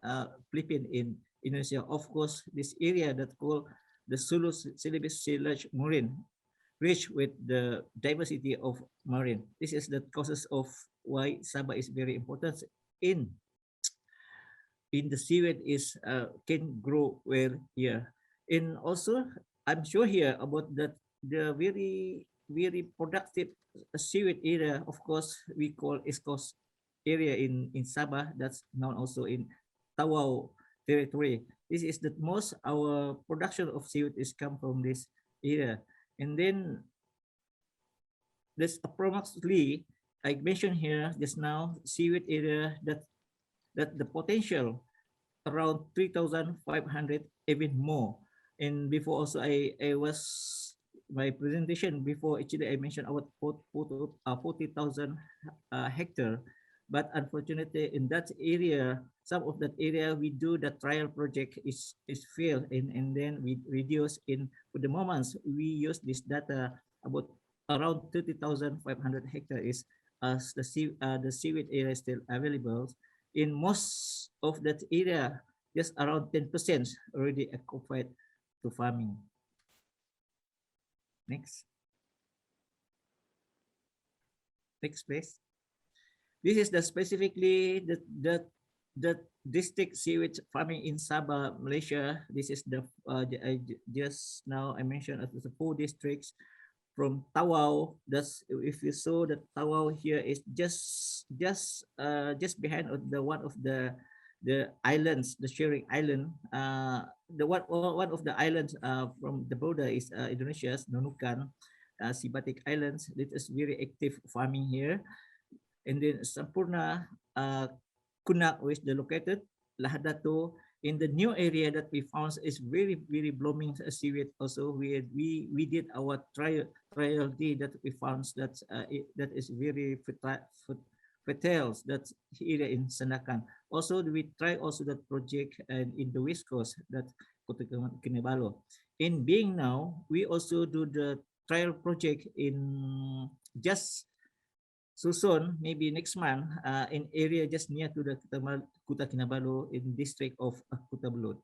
Philippines in Indonesia. Of course, this area that called the Sulu Celebes Sea Large Marine, rich with the diversity of marine. This is the causes of why Sabah is very important in the seaweed is can grow well here. And also, I'm sure here about that the very productive seaweed area. Of course, we call East Coast area in Sabah. That's known also in Tawau territory. This is the most our production of seaweed is come from this area. And then there's approximately, I mentioned here just now, seaweed area that the potential around 3,500 even more. And before also I was my presentation before actually I mentioned about 40,000 hectare, but unfortunately in that area, some of that area we do the trial project is failed and then we reduce in for the moments we use this data about around 30,500 hectare is as the seaweed area is still available. In most of that area, just around 10% already occupied to farming. Next. Next, please. This is the specifically the district seaweed farming in Sabah, Malaysia. This is the just now I mentioned as the 4 districts from Tawau. That's if you saw that Tawau here is just behind the one of the islands, the sharing island. The one of the islands from the border is Indonesia's Nunukan, Sibatik Islands. It is very active farming here. And then Sampurna, Kunak, which is located Lahadato. In the new area that we found is very blooming seaweed. Also, we did our trial day that we found that that is very fertile that area in Sandakan. Also, we try also that project in the West Coast that Kota Kinabalu. In being now, we also do the trial project in just so soon, maybe next month, in area just near to the Kota Kinabalu in district of Kota Belud.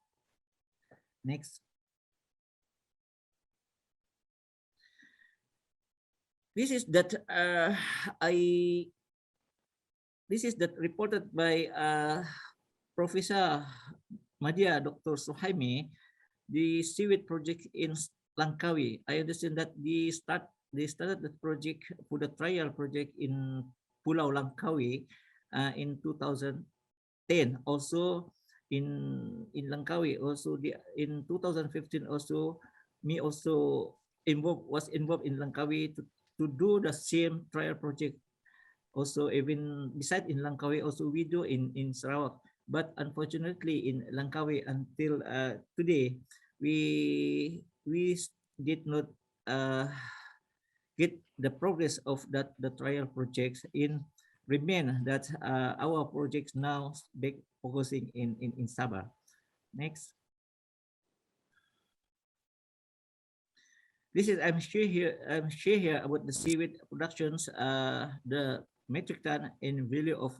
Next. This is that this is that reported by Professor Madya Dr. Suhaimi, the seaweed project in Langkawi. I understand that they started the project for the trial project in Pulau Langkawi in 2010. Also in Langkawi, also in 2015 also me also was involved in Langkawi to do the same trial project Also, even beside in Langkawi, also we do in Sarawak. But unfortunately, in Langkawi until today, we did not get the progress of the trial projects in remain that our projects now big focusing in Sabah. Next. This is I'm share here about the seaweed productions, the metric ton in value of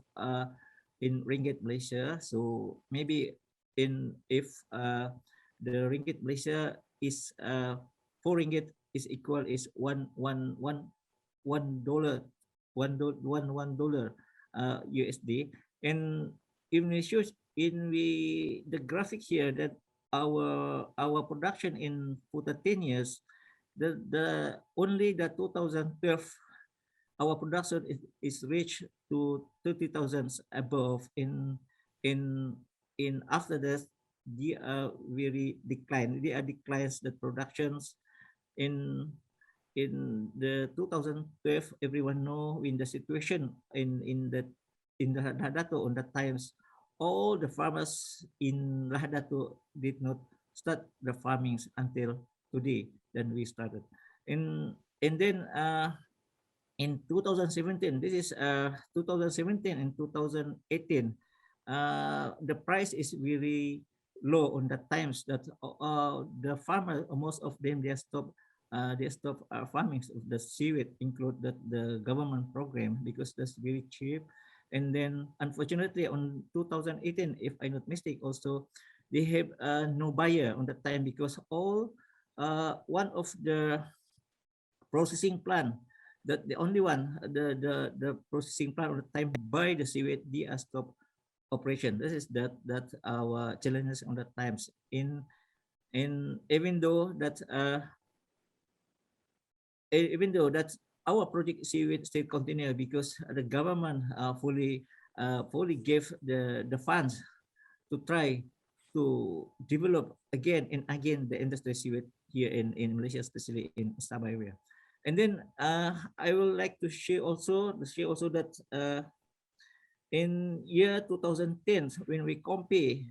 in ringgit Malaysia. So maybe in if the ringgit Malaysia is 4 ringgit is equal is $1 USD. And in the graphic here that our production in 10 years, the only the 2012 our production is reached to 30,000 above. In after this they are very decline, they are declines the productions in the 2012. Everyone know in the situation in the Lahadato on that times, all the farmers in Lahadato did not start the farmings until today. Then we started, and then in 2017, this is 2017 and 2018, the price is very low on that times that the farmer, most of them, they stop farming of the seaweed, include that the government program, because that's very cheap. And then unfortunately on 2018, if I'm not mistake, also they have no buyer on that time, because all one of the processing plant, that the only one, the processing plant at the time by the seaweed, they are stop operation. This is that our challenges on the times. In even though that our project seaweed still continue, because the government fully gave the funds to try to develop again and again the industry seaweed here in Malaysia, especially in Sabah area. And then I would like to share also that in year 2010, when we compare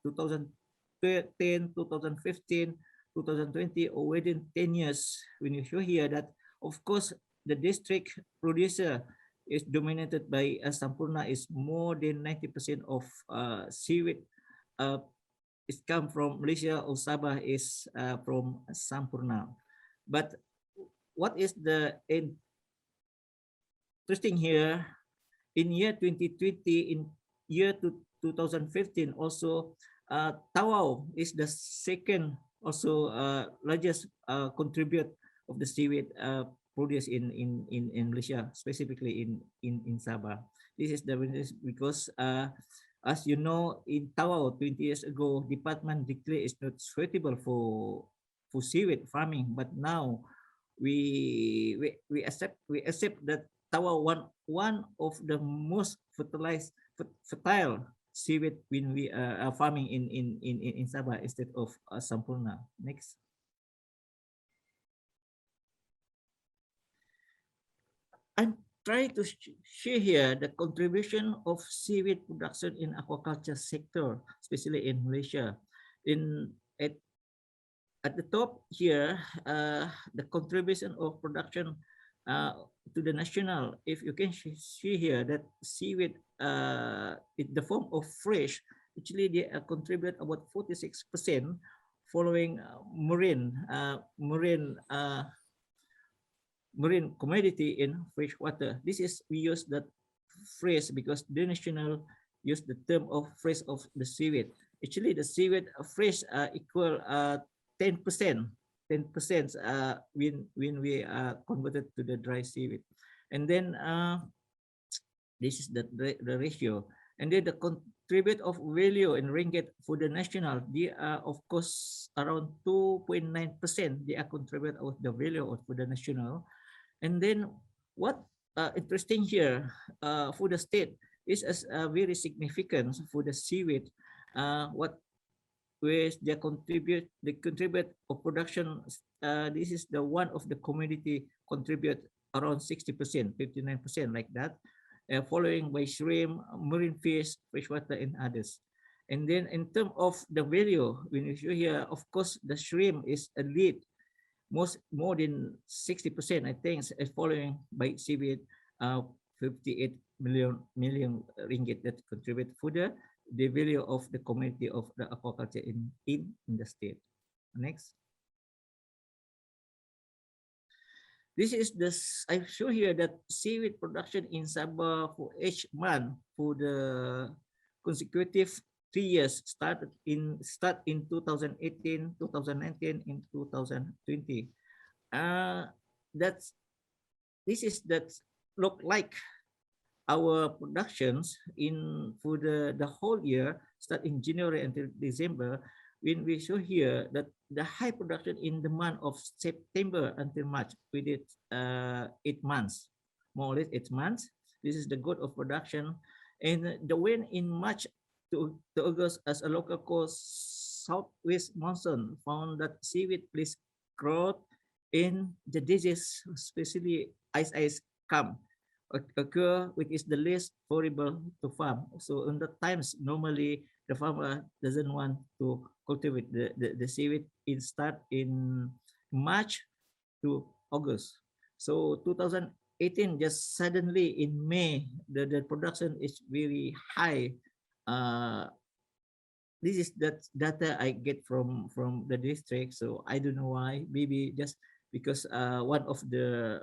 2010, 2015, 2020, or within 10 years, when you show here that, of course, the district producer is dominated by Sampurna, is more than 90% of seaweed is come from Malaysia, or Sabah is from Sampurna. But what is the interesting here, in year 2020, in year 2015, also Tawau is the second also largest contribute of the seaweed produced in Malaysia, specifically in Sabah. This is the because as you know, in Tawau 20 years ago, department declared it's not suitable for seaweed farming, but now we accept that Tawau one of the most fertile seaweed when we are farming in Sabah instead of Sampurna. Next. I'm trying to share here the contribution of seaweed production in aquaculture sector, especially in Malaysia. At the top here, the contribution of production to the national. If you can see here that seaweed in the form of fresh, actually they contribute about 46%, following marine commodity in fresh water. This is, we use that phrase because the national use the term of fresh of the seaweed. Actually, the seaweed fresh equal 10%. 10% when we converted to the dry seaweed. And then this is the ratio. And then the contribute of value in ringgit for the national, they are of course around 2.9%. They are contribute of the value of for the national. And then what interesting here for the state is very significant for the seaweed. What where they contribute of production. This is the one of the commodity contribute around 60%, 59%, like that, following by shrimp, marine fish, freshwater, and others. And then in terms of the value, when you show here, of course, the shrimp is a lead, more than 60%, I think, following by seaweed, 58 million ringgit that contribute for the value of the community of the aquaculture in the state. Next. This is the, I show here that seaweed production in Sabah for each month for the consecutive 3 years start in 2018, 2019, and 2020. That's that look like our productions in for the whole year, start in January until December. When we show here that the high production in the month of September until March, we did 8 months, more or less 8 months. This is the good of production. And the wind in March to August, as a local coast, southwest monsoon found that seaweed please growth in the disease, especially ice come occur, which is the least favorable to farm. So in the times, normally the farmer doesn't want to cultivate the seaweed. It start in March to August. So 2018, just suddenly in May, the production is very high. This is that data I get from the district. So I don't know why. Maybe just because one of the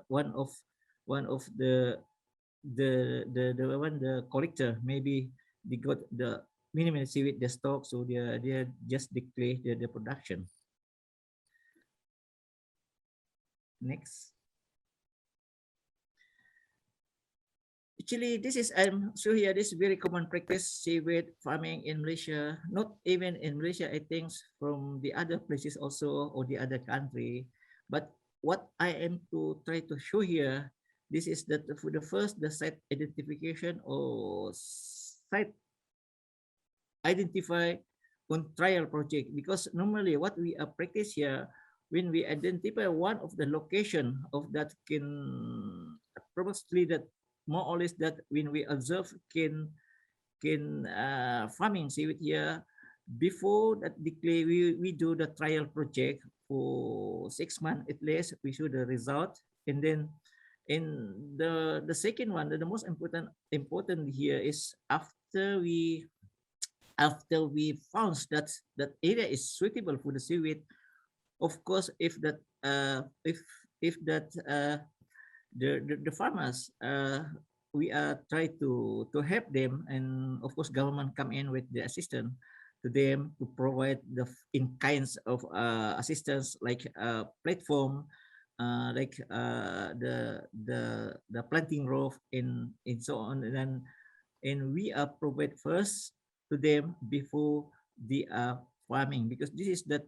collector, maybe they got the minimum seaweed the stock, so they just declare the production. Next. Actually, this is I'm sure here this is very common practice seaweed farming in Malaysia. Not even in Malaysia, I think from the other places also or the other country. But what I am to try to show here, this is that for the first, the site identification or site identify on trial project, because normally what we practice here, when we identify one of the location of that can probably that more or less that when we observe can farming seaweed here, before that declare we do the trial project for 6 months at least, we show the result. And then in the second one, the most important here is after we found that area is suitable for the seaweed. Of course, if that the farmers, we are try to help them, and of course government come in with the assistance to them to provide the in kinds of assistance like platform, like the planting row and so on, and we are provide first to them before they are farming, because this is that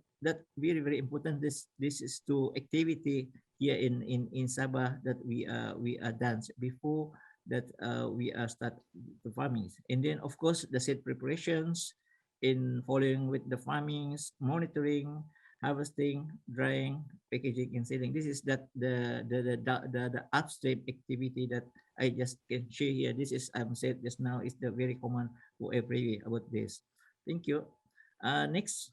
very important. This is to activity here in Sabah that we are done before that we are start the farming. And then of course the seed preparations in following with the farmings, monitoring, harvesting, drying, packaging, and selling. This is that the upstream activity that I just can share here. This is I'm said just now is the very common for every about this. Thank you. Next.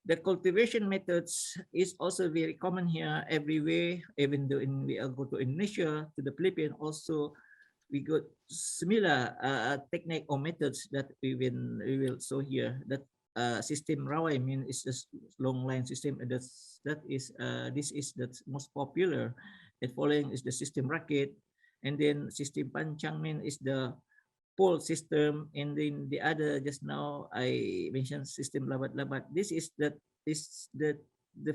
The cultivation methods is also very common here everywhere, even though we go to Indonesia, to the Philippines also, we got similar technique or methods that we will show here. That system rawai mean is a long line system. That is this is the most popular. And following is the system racket, and then system pancang mean is the pole system, and then the other just now I mentioned system labat-labat. This is the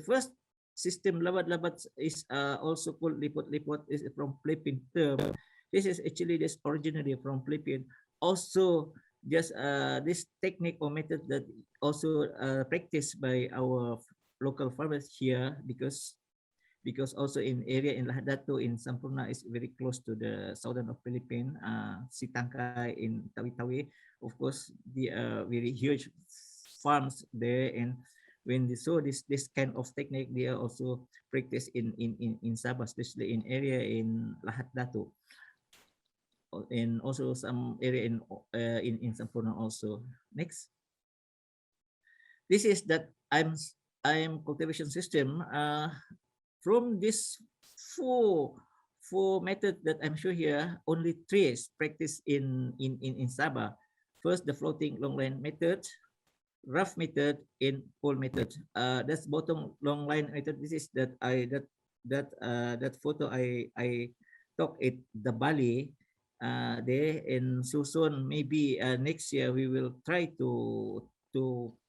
first system labat-labat is also called lipot-lipot, is from Philippine term. This is actually this originally from Philippines. Also, just this technique or method that also practiced by our local farmers here, because also in area in Lahadato in Sampurna is very close to the southern of Philippines, Sitangkai in Tawi-Tawi. Of course, the very huge farms there, and when they saw this kind of technique, they are also practice in Sabah, especially in area in Lahat Datu, and also some area in Sampurna also. Next, this is that I'm cultivation system. From this four method that I'm sure here, only three is practiced in Sabah. First, the floating long line method, rough method, and pole method. That's bottom long line method. This is that that photo I took at the Bali there, and so soon maybe next year we will try to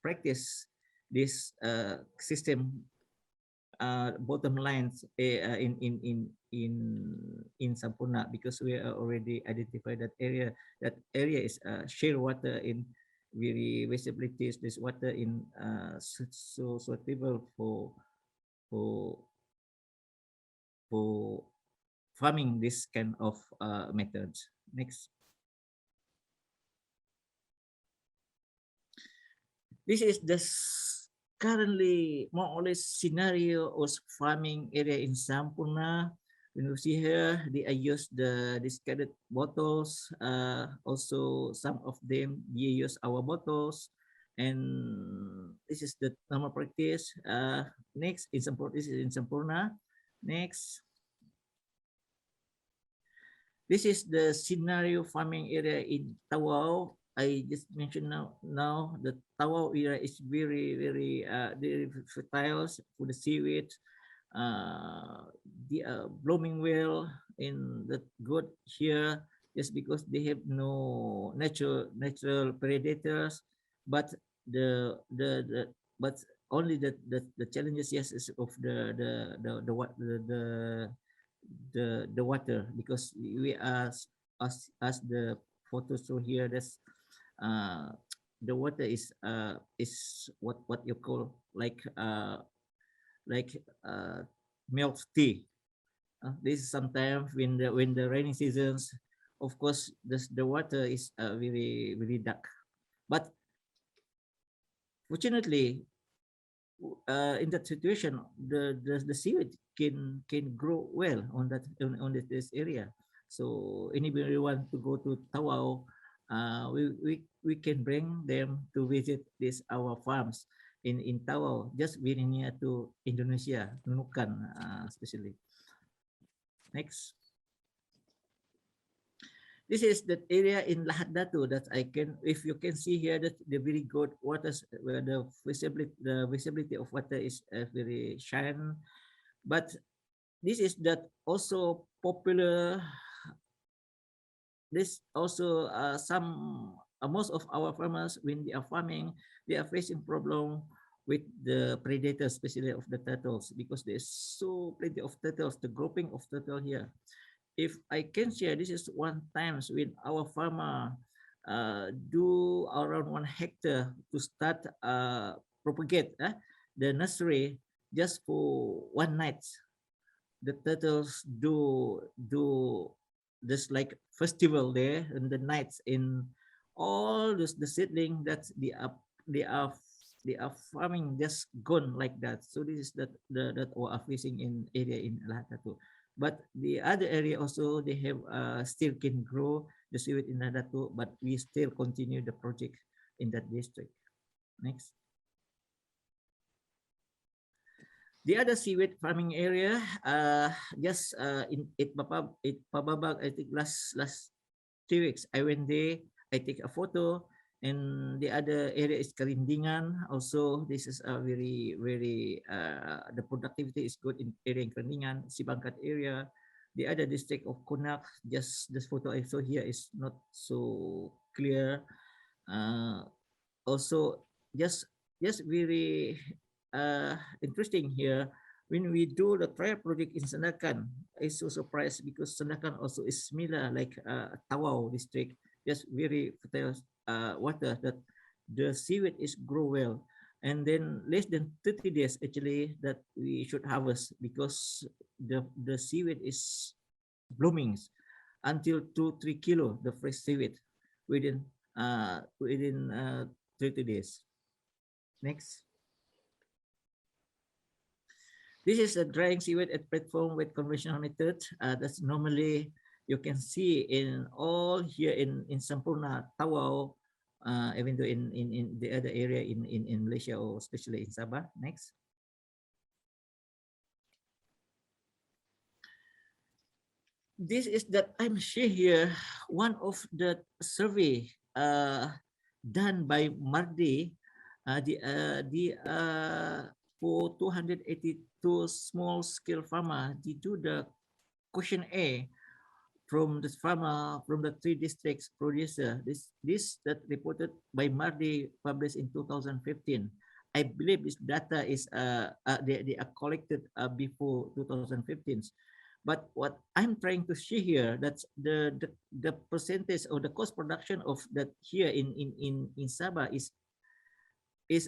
practice this system bottom lines in Sampurna, because we are already identified that area. That area is shale water in very visibilities. This water in so suitable for for farming this kind of methods. Next. This is the currently more or less scenario of farming area in Sampurna. When you see here, they use the discarded bottles. Also, some of them they use our bottles, and this is the normal practice. Next, in Sampurna, this is in Sampurna. Next, this is the scenario farming area in Tawau. I just mentioned now the Tawau area is very fertile for the seaweed. The blooming well in the good here, just because they have no natural predators, but but only the challenges, yes, is of the water, because we as the photos show here, that's the water is what you call like milk tea. This is sometimes when the rainy seasons, of course, the water is very dark. But fortunately, in that situation, the seaweed can grow well on this area. So anybody want to go to Tawau, we can bring them to visit our farms in Tawau, just very near to Indonesia, Nunukan, especially. Next. This is the area in Lahat Datu that I can, if you can see here, that the very good waters, where the visibility of water is very shine. But this is that also popular. This also most of our farmers, when they are farming, they are facing problem with the predators, especially of the turtles, because there's so plenty of turtles, the grouping of turtle here. If I can share, this is one times when our farmer do around 1 hectare to start propagate the nursery just for one night. The turtles do this like festival there in the nights, in all the seedling that they are farming just gone like that. So this is that we are facing in area in Lahat Datu. But the other area also, they have still can grow the seaweed in Lahat Datu, but we still continue the project in that district. Next. The other seaweed farming area, just in Pababag, I think last 2 weeks, I went there, I take a photo, and the other area is Karindingan. Also, this is a very the productivity is good in area in Karindingan, Sibangkat area. The other district of Kunak, just this photo I saw here is not so clear. Also, just very interesting here. When we do the trial project in Sandakan, I so surprised because Sandakan also is similar like Tawau district, just very fertile water that the seaweed is grow well, and then less than 30 days actually that we should harvest, because the seaweed is blooming until 2-3 kilo the fresh seaweed within 30 days. Next. This is a drying seaweed at platform with conventional method. That's normally you can see in all here in Sampurna, Tawau, even though in the other area in Malaysia or especially in Sabah. Next. This is that I'm share here one of the survey done by Mardi for 282 small scale farmer. They do the questionnaire from the farmer from the 3 districts producer. This that reported by Mardi published in 2015. I believe this data is they are collected before 2015. But what I'm trying to see here, that's the percentage or the cost production of that here in Sabah is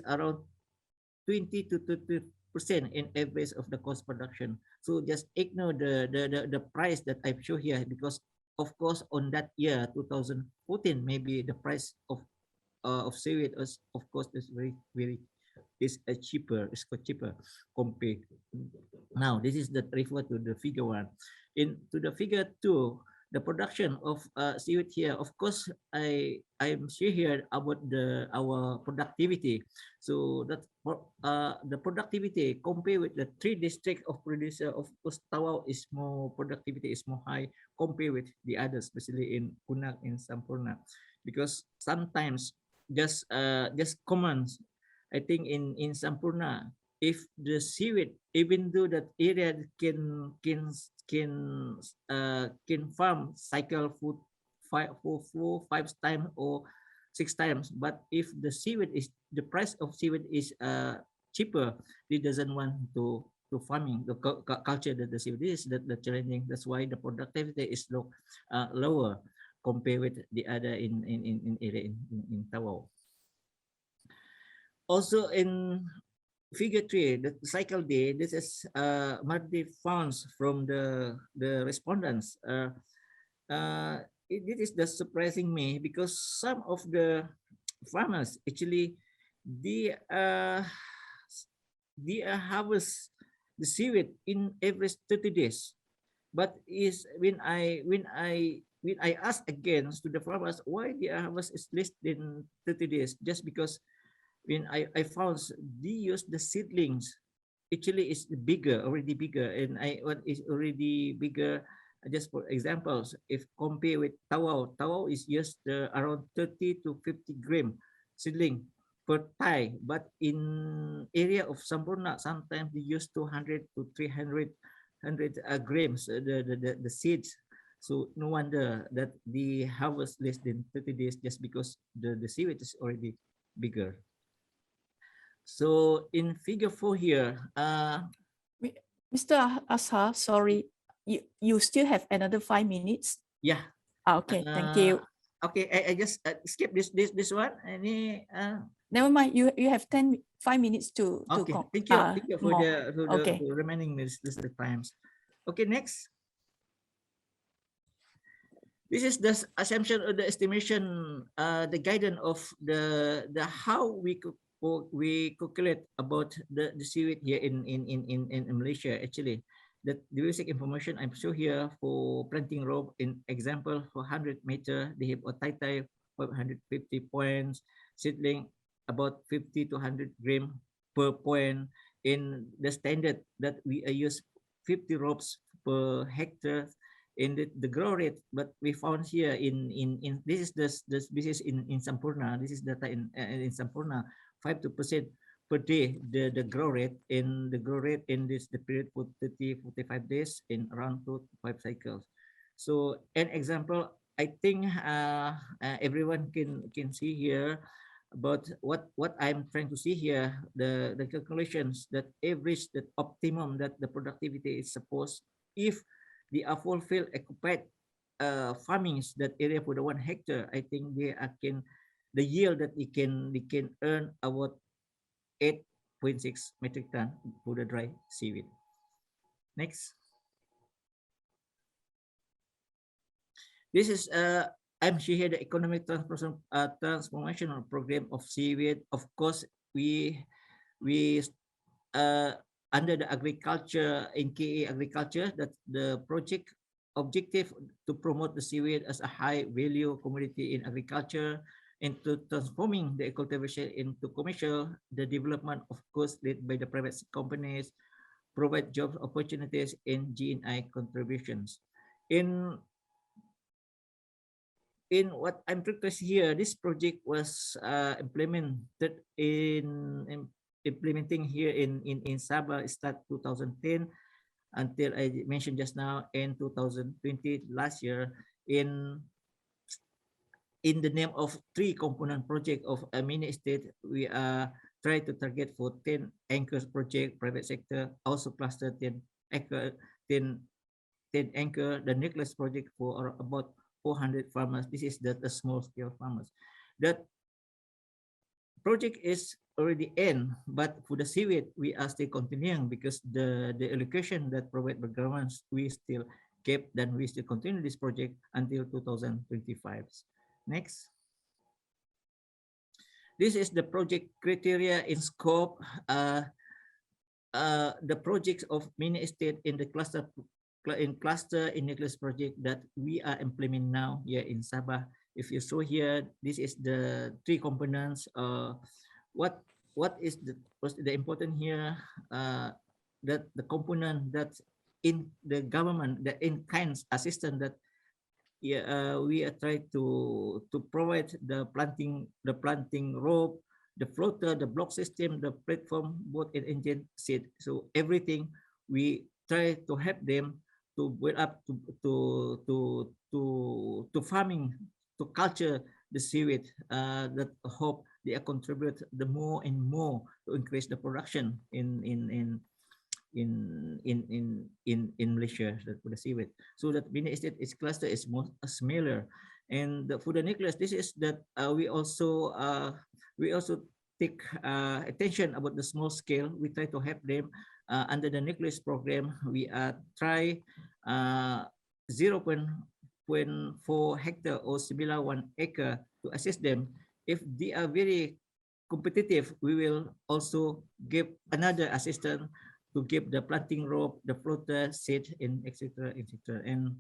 around 20 to 30% in average of the cost production. So just ignore the price that I show here, because of course on that year 2014 maybe the price of seaweed is of course is very is cheaper, it's quite cheaper compared. Now this is the refer to the figure 1. To the figure 2, the production of seaweed here. Of course, I'm sure here about our productivity. So that the productivity compared with the 3 districts of producer, of course, Tawau is more productivity is more high compared with the others, especially in Punak and Sampurna, because sometimes just common. I think in Sampurna, if the seaweed, even though that area can farm cycle food 5 times or 6 times, but if the seaweed is the price of seaweed is cheaper, it doesn't want to farming the culture that the seaweed is the challenging. That's why the productivity is lower compared with the other in area in Tawau. Also in figure 3, the cycle day, this is Mardi founds from the respondents. It is the surprising me, because some of the farmers actually they harvest the seaweed in every 30 days. But is when I ask again to the farmers why the harvest is less than 30 days, just because when I found they use the seedlings, actually is already bigger, and what is already bigger. Just for examples, if compare with Tawau is just around 30 to 50 gram seedling per tie, but in area of Sampurna, sometimes they use 200 to 300 grams the seeds. So no wonder that the harvest less than 30 days, just because the seaweed is already bigger. So in figure 4 here, Mr. Ashar, sorry, you still have another 5 minutes? Yeah. Okay, thank you. Okay, I just skip this one. Any never mind. You have 5 minutes to. Okay, thank you for the remaining minutes. This is the times. Okay, next. This is the assumption or the estimation, the guidance of the how we calculate about the seaweed here in Malaysia. Actually, the basic information I'm show here for planting rope. In example, for 100 meter, they have a tai 550 points, seedling about 50 to 100 gram per point. In the standard that we use 50 ropes per hectare. In the grow rate, but we found here in this is the species in Sampurna. This is data in Sampurna, 5% per day the grow rate. In the grow rate in this the period for 30-45 days in around 2 to 5 cycles. So an example, I think everyone can see here about what I'm trying to see here, the calculations that average, that optimum, that the productivity is supposed, if the fulfill occupied farmings that area for the 1 hectare, I think they can the yield that they can earn about 8.6 metric ton for the dry seaweed. Next. This is I'm here the economic transformational program of seaweed. Of course, we under the agriculture in KA agriculture, that the project objective to promote the seaweed as a high value commodity in agriculture, into transforming the cultivation into commercial, the development of course led by the private companies, provide job opportunities in GNI contributions. In what I'm trying to see here, this project was implemented implementing here in Sabah start 2010 until I mentioned just now in 2020 last year in the name of three component project of a mini estate. We are trying to target for 10 anchors project, private sector, also cluster 10 anchor, 10 anchor, the nucleus project for about 400 farmers. This is the small scale farmers. That project is already end, but for the seaweed, we are still continuing because the allocation that provided by governments, we still kept, then we still continue this project until 2025. Next. This is the project criteria in scope. The projects of mini estate in the cluster in nucleus project that we are implementing now here in Sabah. If you saw here, this is the three components. What is the important here? That the component that in the government, the in kinds assistance that we are trying to provide the planting rope, the floater, the block system, the platform, boat and engine seat. So everything we try to help them to build up to farming, to culture the seaweed. That hope they contribute the more and more to increase the production in Malaysia for the seaweed. So that mini estate is cluster is more smaller, and for the nucleus, this is that we also take attention about the small scale. We try to help them under the nucleus program. We try 0.4 hectare or similar 1 acre to assist them. If they are very competitive, we will also give another assistance to give the planting rope, the floater, seed, and etc. etc. And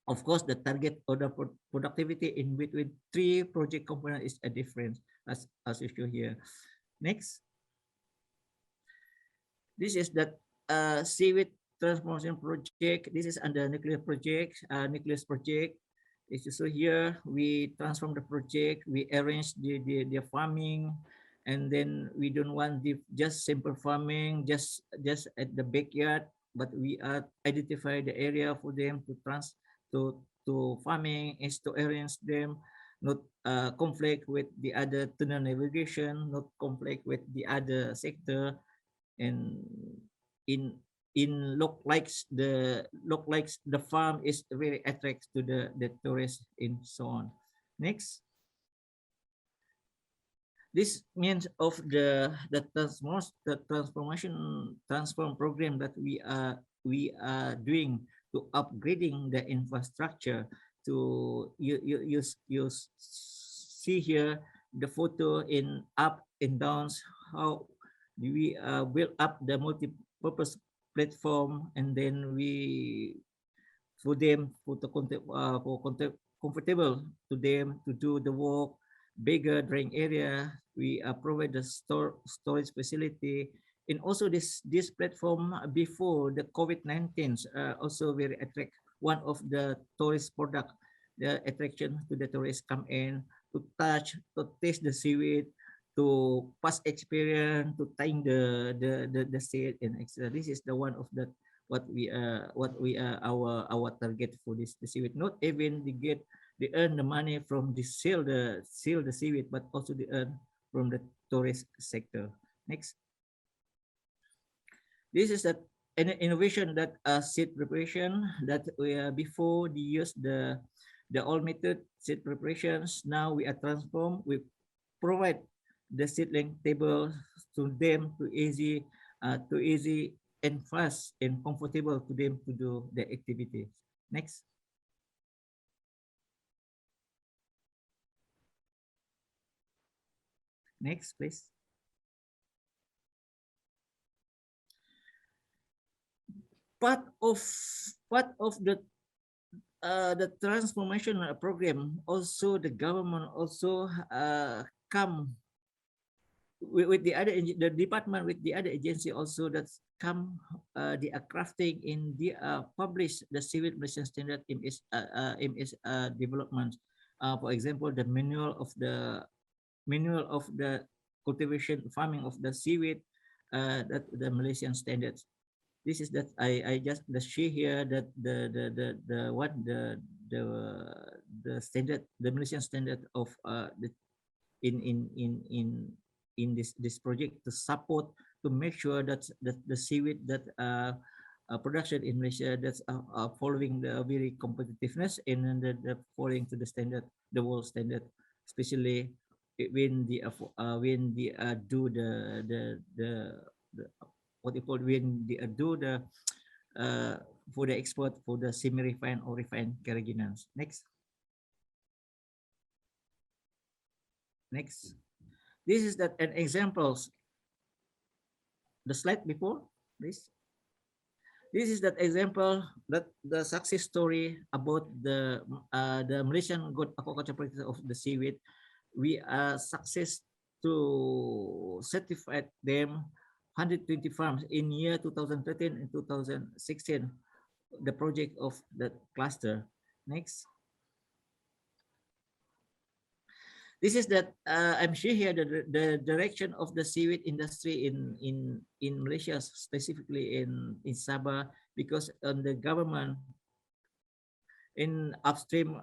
of course, the target or the productivity in between three project components is a difference as you show here. Next. This is the seaweed transformation project. This is under nuclear project, nucleus project. As you saw here, we transform the project, we arrange the farming, and then we don't want just simple farming, just at the backyard, but we identify the area for them to farming, is to arrange them, not conflict with the other tunnel navigation, not conflict with the other sector, and in look like the farm is very attracts to the tourists and so on. Next. This means of the transform program that we are doing to upgrading the infrastructure. To you see here the photo in up and downs, how we build up the multi-purpose platform, and then we for comfortable to them to do the work, bigger drying area. We provide the storage facility, and also this platform before the COVID-19 also very attract one of the tourist product, the attraction to the tourists come in to touch, to taste the seaweed, to past experience, to tying the seed and etc. This is the one of that what we are our target for this the seaweed. Not even they earn the money from the sell the seaweed, but also they earn from the tourist sector. Next. This is an innovation that seed preparation that we before they use the old method seed preparations. Now we are transformed. We provide the seedling table to them to easy and fast and comfortable to them to do the activities. Next. Next, please. part of the transformation program, also the government also come with the other the department with the other agency also that's come they are crafting in the publish the seaweed Malaysian standard MS development. For example, the manual of the cultivation farming of the seaweed that the Malaysian standards. This is that I just the share here that the what the standard, the Malaysian standard of the in this project to support, to make sure that the seaweed that production in Malaysia that's following the very competitiveness and then the following to the standard, the world standard, especially when the do the what you call when they do the for the export for the semi-refined or refined carrageenans. Next. This is that an examples. The slide before, please. This is that example that the success story about the Malaysian good aquaculture practice of the seaweed. We are success to certify them 120 farms in year 2013 and 2016, the project of the cluster. Next. This is that I'm sure here the direction of the seaweed industry in Malaysia, specifically in Sabah, because on the government in upstream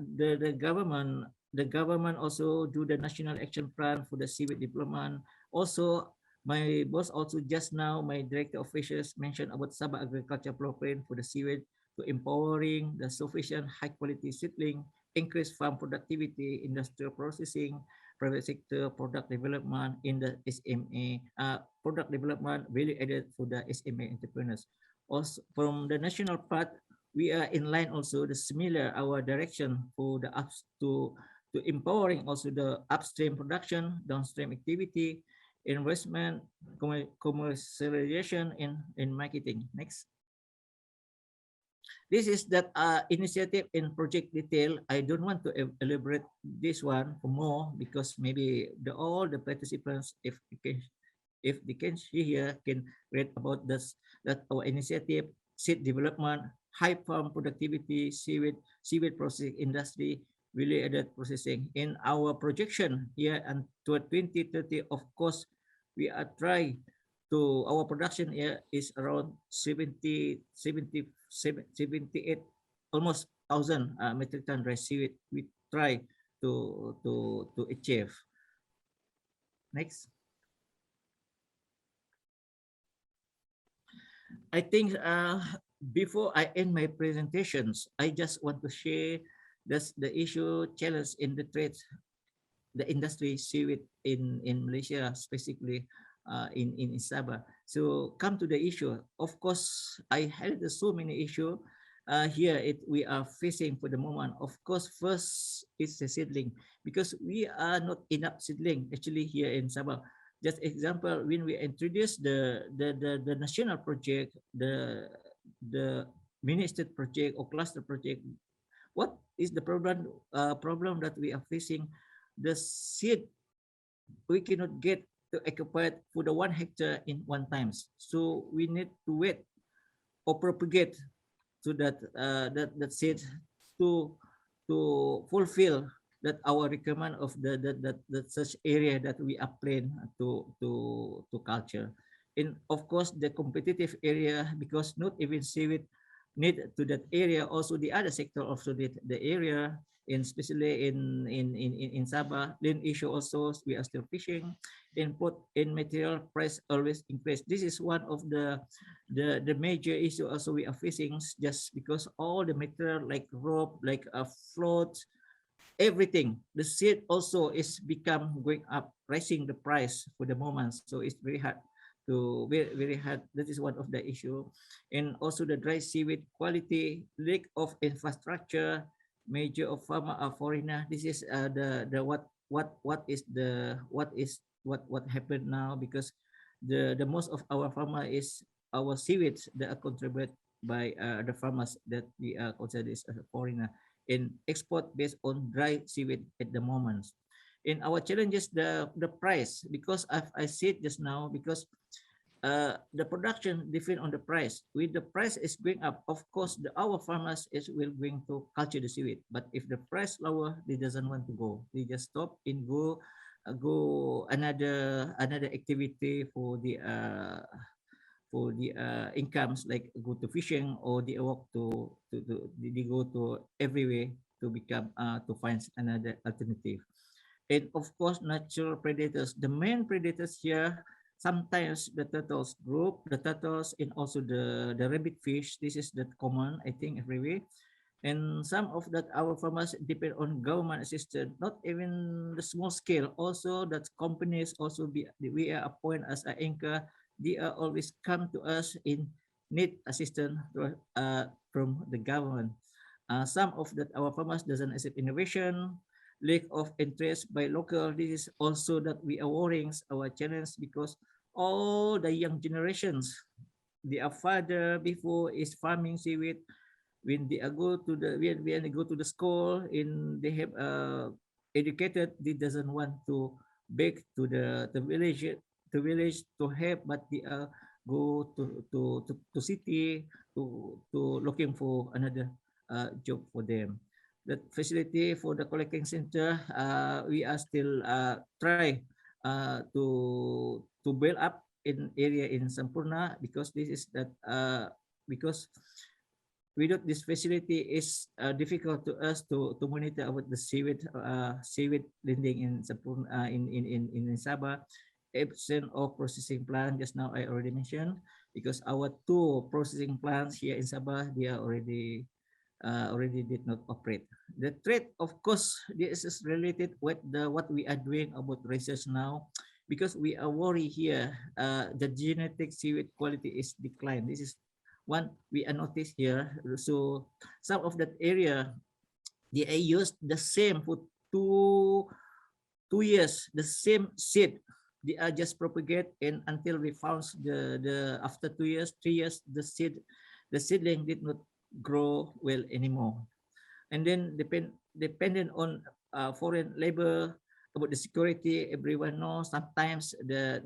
the government also do the national action plan for the seaweed development. Also, my boss also just now, my director of fisheries mentioned about Sabah agriculture blueprint for the seaweed to empowering the sufficient high quality seedling, increase farm productivity, industrial processing, private sector product development in the SMA, product development value added for the SMA entrepreneurs. Also from the national part, we are in line also the similar our direction for the ups to empowering also the upstream production, downstream activity, investment, commercialization in marketing. Next. This is that initiative in project detail. I don't want to elaborate this one for more because maybe all the participants, if they can see here, can read about this, that our initiative, seed development, high farm productivity, seaweed processing industry, value added processing. In our projection here and to 2030, of course, we are trying to our production here is around 78 almost 1,000 metric ton dry seaweed. We try to achieve. Next. I think before I end my presentations, I just want to share that's the issue challenge in the trade, the industry seaweed in Malaysia, specifically in Sabah. So come to the issue. Of course, I had so many issues here. We are facing for the moment. Of course, first it's the seedling because we are not enough seedling actually here in Sabah. Just example, when we introduced the national project, the mini estate project or cluster project, what is the problem that we are facing? The seed we cannot get to occupy for the 1 hectare in one times. So we need to wait or propagate to that seed to fulfill that our requirement of the such area that we are planning to culture. And of course the competitive area, because not even seaweed need to that area, also the other sector also need the area, in especially in Sabah. Then issue also we are still fishing. Input in material price always increase. This is one of the major issue also we are facing, just because all the material like rope, like a float, everything, the seed also is become going up, rising the price for the moment. So it's very hard to very hard. That is one of the issue. And also the dry seaweed quality, lack of infrastructure, major of farmer are foreigner. This is what happened now, because the most of our farmer is our seaweeds that are contribute by the farmers that we are considered as a foreigner in export based on dry seaweed at the moment. In our challenges, the price, because I said just now, because the production depend on the price. With the price is going up, of course, our farmers is will going to culture the seaweed. But if the price lower, they doesn't want to go. They just stop and go another activity for the incomes, like go to fishing, or they walk to they go to everywhere to become to find another alternative. And of course, natural predators. The main predators here, sometimes the turtles group, the turtles, and also the rabbit fish. This is that common, I think, everywhere. And some of that our farmers depend on government assistance, not even the small scale. Also, that companies also we are appointed as an anchor. They are always come to us in need assistance from the government. Some of that our farmers doesn't accept innovation, lack of interest by local. This is also that we are worrying our challenge, because all the young generations, their father before is farming seaweed. When they go to the when they go to the school and they have educated, they doesn't want to back to village to help, but they go to city to looking for another job for them. The facility for the collecting center, we are still try to build up in area in Sampurna, because this is that because without this facility is difficult to us to monitor about the seaweed landing in Sampurna, in Sabah. Absent of processing plant, just now I already mentioned, because our two processing plants here in Sabah, they are already did not operate. The threat, of course, this is related with what we are doing about research now, because we are worried here. The genetic seaweed quality is declined. This is one we are noticed here. So some of that area, they used the same for two years, the same seed. They are just propagate, and until we found the after 2 years, 3 years, the seedling did not grow well anymore. And then dependent on foreign labor, about the security, everyone knows. Sometimes the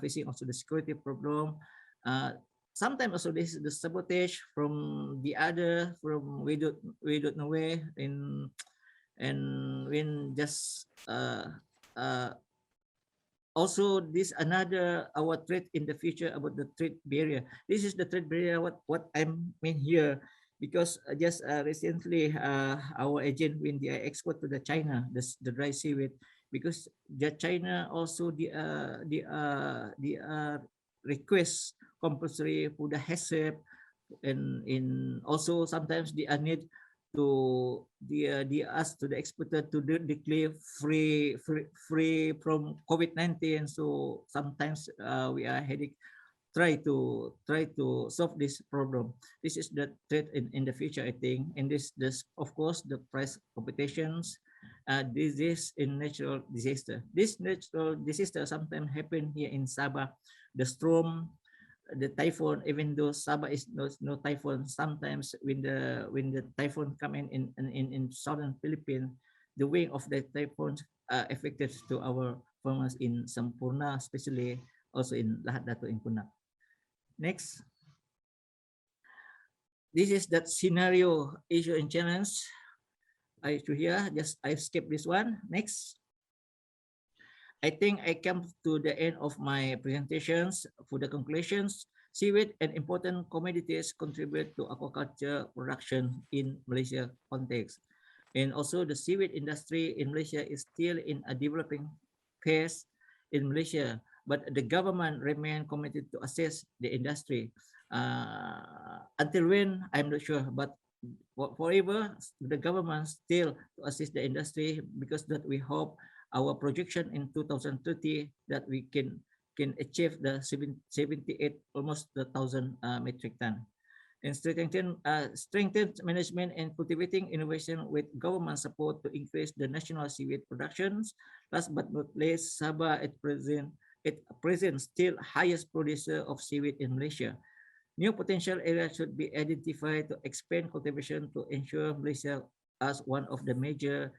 facing also the security problem. Sometimes also this the sabotage from the other, from we don't know where, and when just also this another our threat in the future about the trade barrier. This is the trade barrier what I mean here, because just recently our agent, when they export to the China, the dry seaweed, because the China also they request compulsory for the HACCP, and in also sometimes they are need to the ask to the exporter to declare free from COVID-19. So sometimes we are headache try to solve this problem. This is the threat in the future, I think. And this of course the price competitions, disease in natural disaster. This natural disaster sometimes happen here in Sabah. The storm, the typhoon, even though Sabah is no typhoon, sometimes when the typhoon come in southern Philippines, the wing of the typhoon affected to our farmers in Sampurna, especially also in Lahat Datu in Punak. Next. This is that scenario, issue and challenge. I skip this one. Next. I think I come to the end of my presentations. For the conclusions, seaweed and important commodities contribute to aquaculture production in Malaysia context. And also the seaweed industry in Malaysia is still in a developing phase in Malaysia, but the government remain committed to assess the industry. Until when, I'm not sure, but forever, the government still to assist the industry, because that we hope our projection in 2030 that we can achieve the 78 almost the 1,000 metric ton. And strengthen management and cultivating innovation with government support to increase the national seaweed productions. Last but not least, Sabah at present still highest producer of seaweed in Malaysia. New potential areas should be identified to expand cultivation to ensure Malaysia as one of the major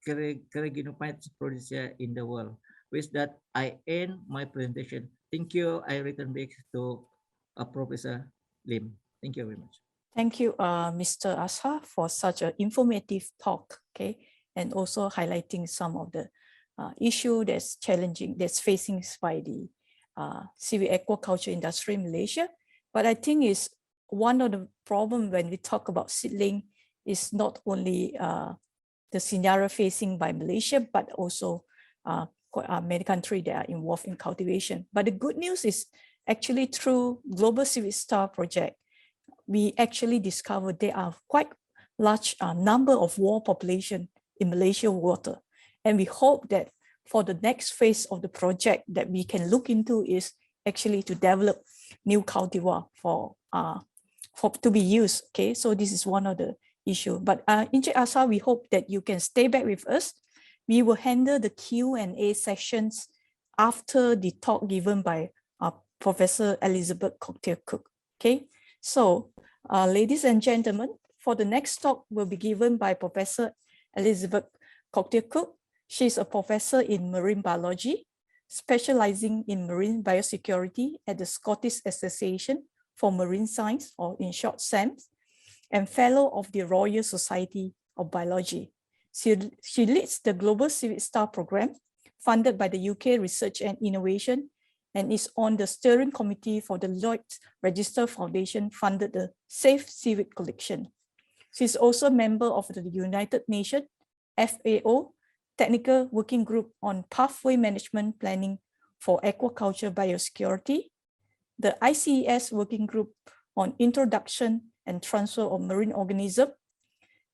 carrageenophytes producer in the world. With that, I end my presentation. Thank you. I return back to Professor Lim. Thank you very much. Thank you, Mr. Asha, for such an informative talk, okay, and also highlighting some of the issue that's challenging, that's facing by the seaweed aquaculture industry in Malaysia. But I think is one of the problem when we talk about seedling is not only the scenario facing by Malaysia, but also many countries that are involved in cultivation. But the good news is actually through GlobalSeaweedSTAR project, we actually discovered there are quite large number of whale population in Malaysia water. And we hope that for the next phase of the project that we can look into is actually to develop new cultivar for to be used. Okay, so this is one of the issue. But Encik Asa, we hope that you can stay back with us. We will handle the Q&A sessions after the talk given by Professor Elizabeth Cocktail-Cook. Okay, so ladies and gentlemen, for the next talk will be given by Professor Elizabeth Cocktail-Cook. She's a professor in marine biology, specializing in marine biosecurity at the Scottish Association for Marine Science, or in short SAMS, and fellow of the Royal Society of Biology. She leads the GlobalSeaweedSTAR program, funded by the UK Research and Innovation, and is on the steering committee for the Lloyd's Register Foundation funded the Safe Seaweed Collection. She's also a member of the United Nations FAO Technical Working Group on Pathway Management Planning for Aquaculture Biosecurity, the ICES Working Group on Introduction and Transfer of Marine Organisms,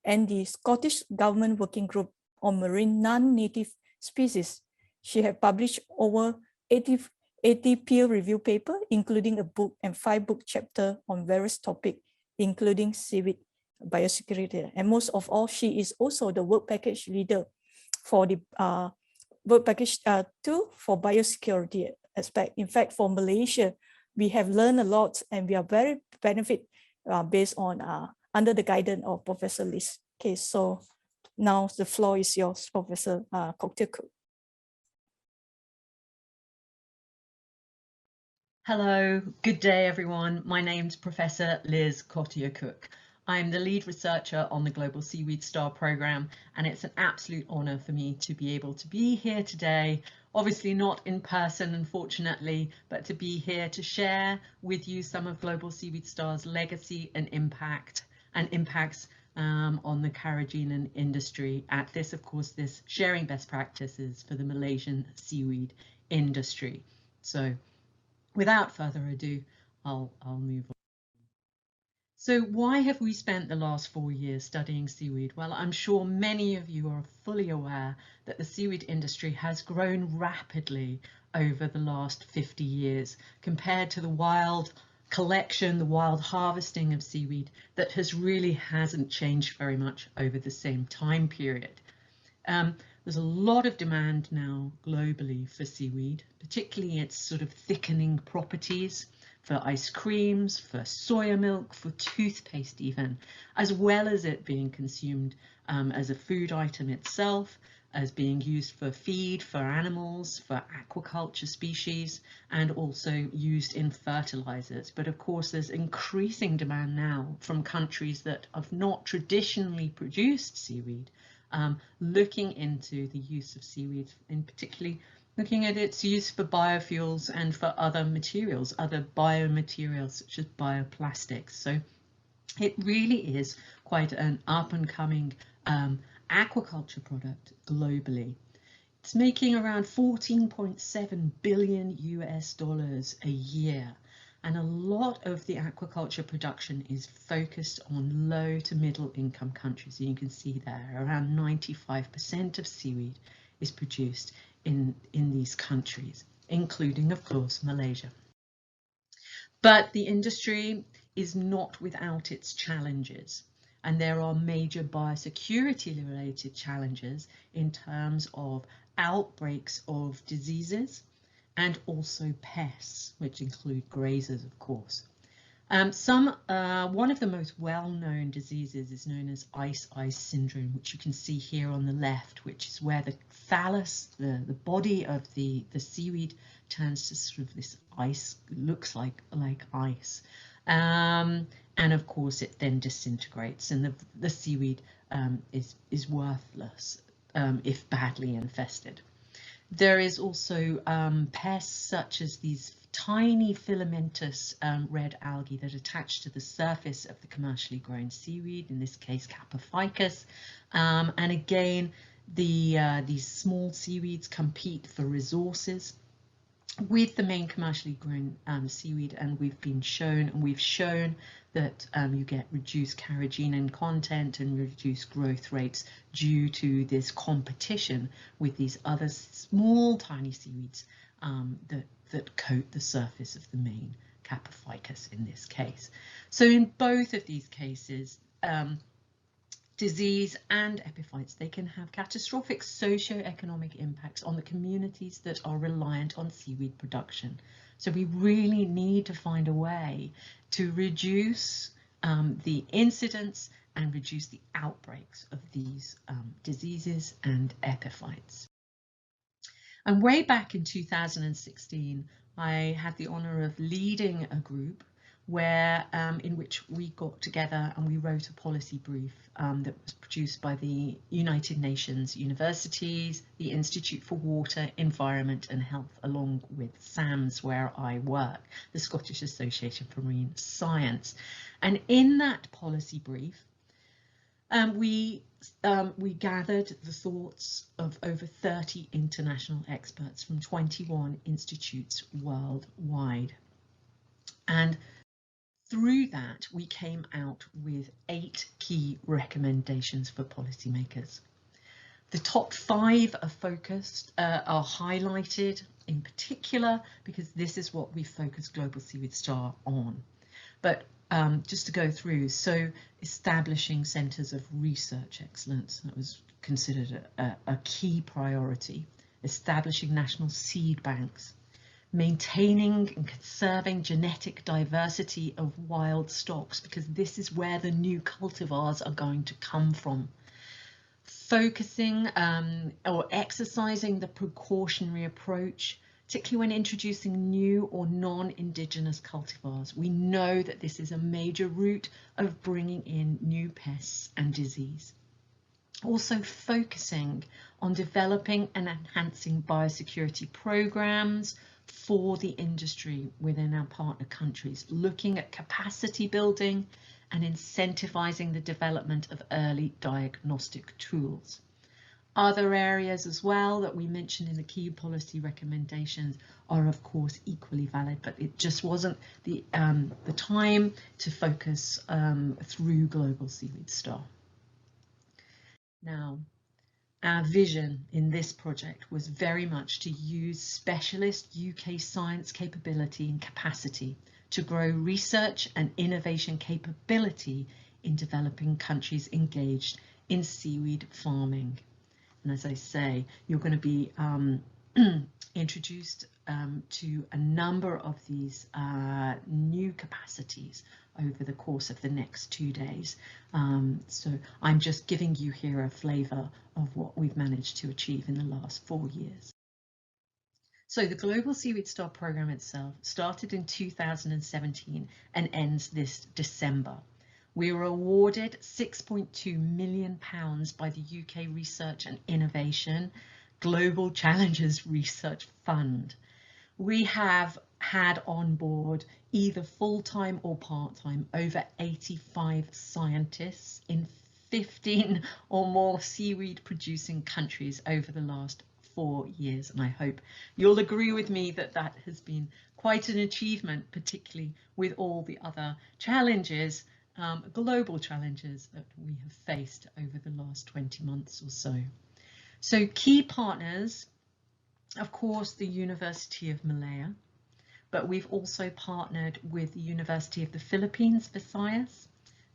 and the Scottish Government Working Group on Marine Non-Native Species. She has published over 80 peer-reviewed papers, including a book and 5-book chapters on various topics, including seaweed biosecurity. And most of all, she is also the work package leader for the work package 2 for biosecurity aspect. In fact, for Malaysia, we have learned a lot and we are very benefit based on under the guidance of Professor Liz. Okay, so now the floor is yours, Professor Cocktail-Cook. Hello, good day everyone. My name's Professor Liz Cocktail-Cook. I'm the lead researcher on the GlobalSeaweedSTAR program, and it's an absolute honor for me to be able to be here today. Obviously not in person, unfortunately, but to be here to share with you some of GlobalSeaweedSTAR's legacy and impacts on the carrageenan industry. At this, of course, this sharing best practices for the Malaysian seaweed industry. So without further ado, I'll move on. So why have we spent the last 4 years studying seaweed? Well, I'm sure many of you are fully aware that the seaweed industry has grown rapidly over the last 50 years compared to the wild collection, the wild harvesting of seaweed that hasn't changed very much over the same time period. There's a lot of demand now globally for seaweed, particularly its sort of thickening properties, for ice creams, for soya milk, for toothpaste even, as well as it being consumed as a food item itself, as being used for feed for animals, for aquaculture species, and also used in fertilizers. But of course, there's increasing demand now from countries that have not traditionally produced seaweed, looking into the use of seaweed, and particularly looking at its use for biofuels and for other materials, other biomaterials such as bioplastics. So it really is quite an up-and-coming aquaculture product globally. It's making around 14.7 billion US dollars a year. And a lot of the aquaculture production is focused on low to middle income countries. And you can see there around 95% of seaweed is produced in these countries, including, of course, Malaysia. But the industry is not without its challenges. And there are major biosecurity related challenges in terms of outbreaks of diseases and also pests, which include grazers, of course. One of the most well-known diseases is known as ice syndrome, which you can see here on the left, which is where the thallus, the body of the seaweed, turns to sort of this ice, looks like ice. And of course it then disintegrates, and the seaweed is worthless if badly infested. There is also pests such as these tiny filamentous red algae that attach to the surface of the commercially grown seaweed, in this case Capophycus. And again, these small seaweeds compete for resources with the main commercially grown seaweed, and we've shown that you get reduced carrageenan content and reduced growth rates due to this competition with these other small tiny seaweeds that coat the surface of the main Capophycus in this case. So in both of these cases, disease and epiphytes, they can have catastrophic socio-economic impacts on the communities that are reliant on seaweed production. So we really need to find a way to reduce the incidence and reduce the outbreaks of these diseases and epiphytes. And way back in 2016, I had the honor of leading a group where in which we got together and we wrote a policy brief that was produced by the United Nations universities, the Institute for Water, Environment and Health, along with SAMS, where I work, the Scottish Association for Marine Science. And in that policy brief, we gathered the thoughts of over 30 international experts from 21 institutes worldwide. And through that, we came out with 8 key recommendations for policymakers. The top 5 are focused, are highlighted in particular, because this is what we focus GlobalSeaweedSTAR on. But just to go through, so establishing centres of research excellence, that was considered a key priority. Establishing national seed banks. Maintaining and conserving genetic diversity of wild stocks, because this is where the new cultivars are going to come from. Focusing or exercising the precautionary approach, particularly when introducing new or non-indigenous cultivars. We know that this is a major route of bringing in new pests and disease. Also focusing on developing and enhancing biosecurity programs for the industry within our partner countries, looking at capacity building and incentivizing the development of early diagnostic tools. Other areas as well that we mentioned in the key policy recommendations are of course equally valid, but it just wasn't the time to focus through GlobalSeaweedSTAR. Now, our vision in this project was very much to use specialist UK science capability and capacity to grow research and innovation capability in developing countries engaged in seaweed farming. And as I say, you're going to be introduced to a number of these new capacities over the course of the next 2 days. So I'm just giving you here a flavour of what we've managed to achieve in the last 4 years. So the GlobalSeaweedSTAR programme itself started in 2017 and ends this December. We were awarded £6.2 million by the UK Research and Innovation Global Challenges Research Fund. We have had on board either full-time or part-time over 85 scientists in 15 or more seaweed producing countries over the last 4 years, and I hope you'll agree with me that that has been quite an achievement, particularly with all the other challenges, global challenges that we have faced over the last 20 months or so. So key partners, of course, the University of Malaya, but we've also partnered with the University of the Philippines, Visayas,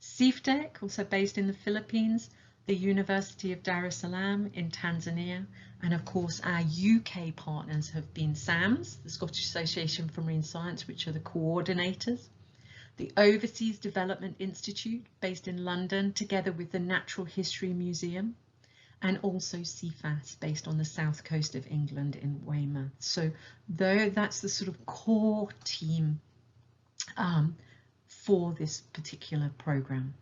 SeaweedTech, also based in the Philippines, the University of Dar es Salaam in Tanzania, and of course our UK partners have been SAMS, the Scottish Association for Marine Science, which are the coordinators, the Overseas Development Institute based in London, together with the Natural History Museum, and also CFAS based on the south coast of England in Weymouth. So that's the sort of core team for this particular program.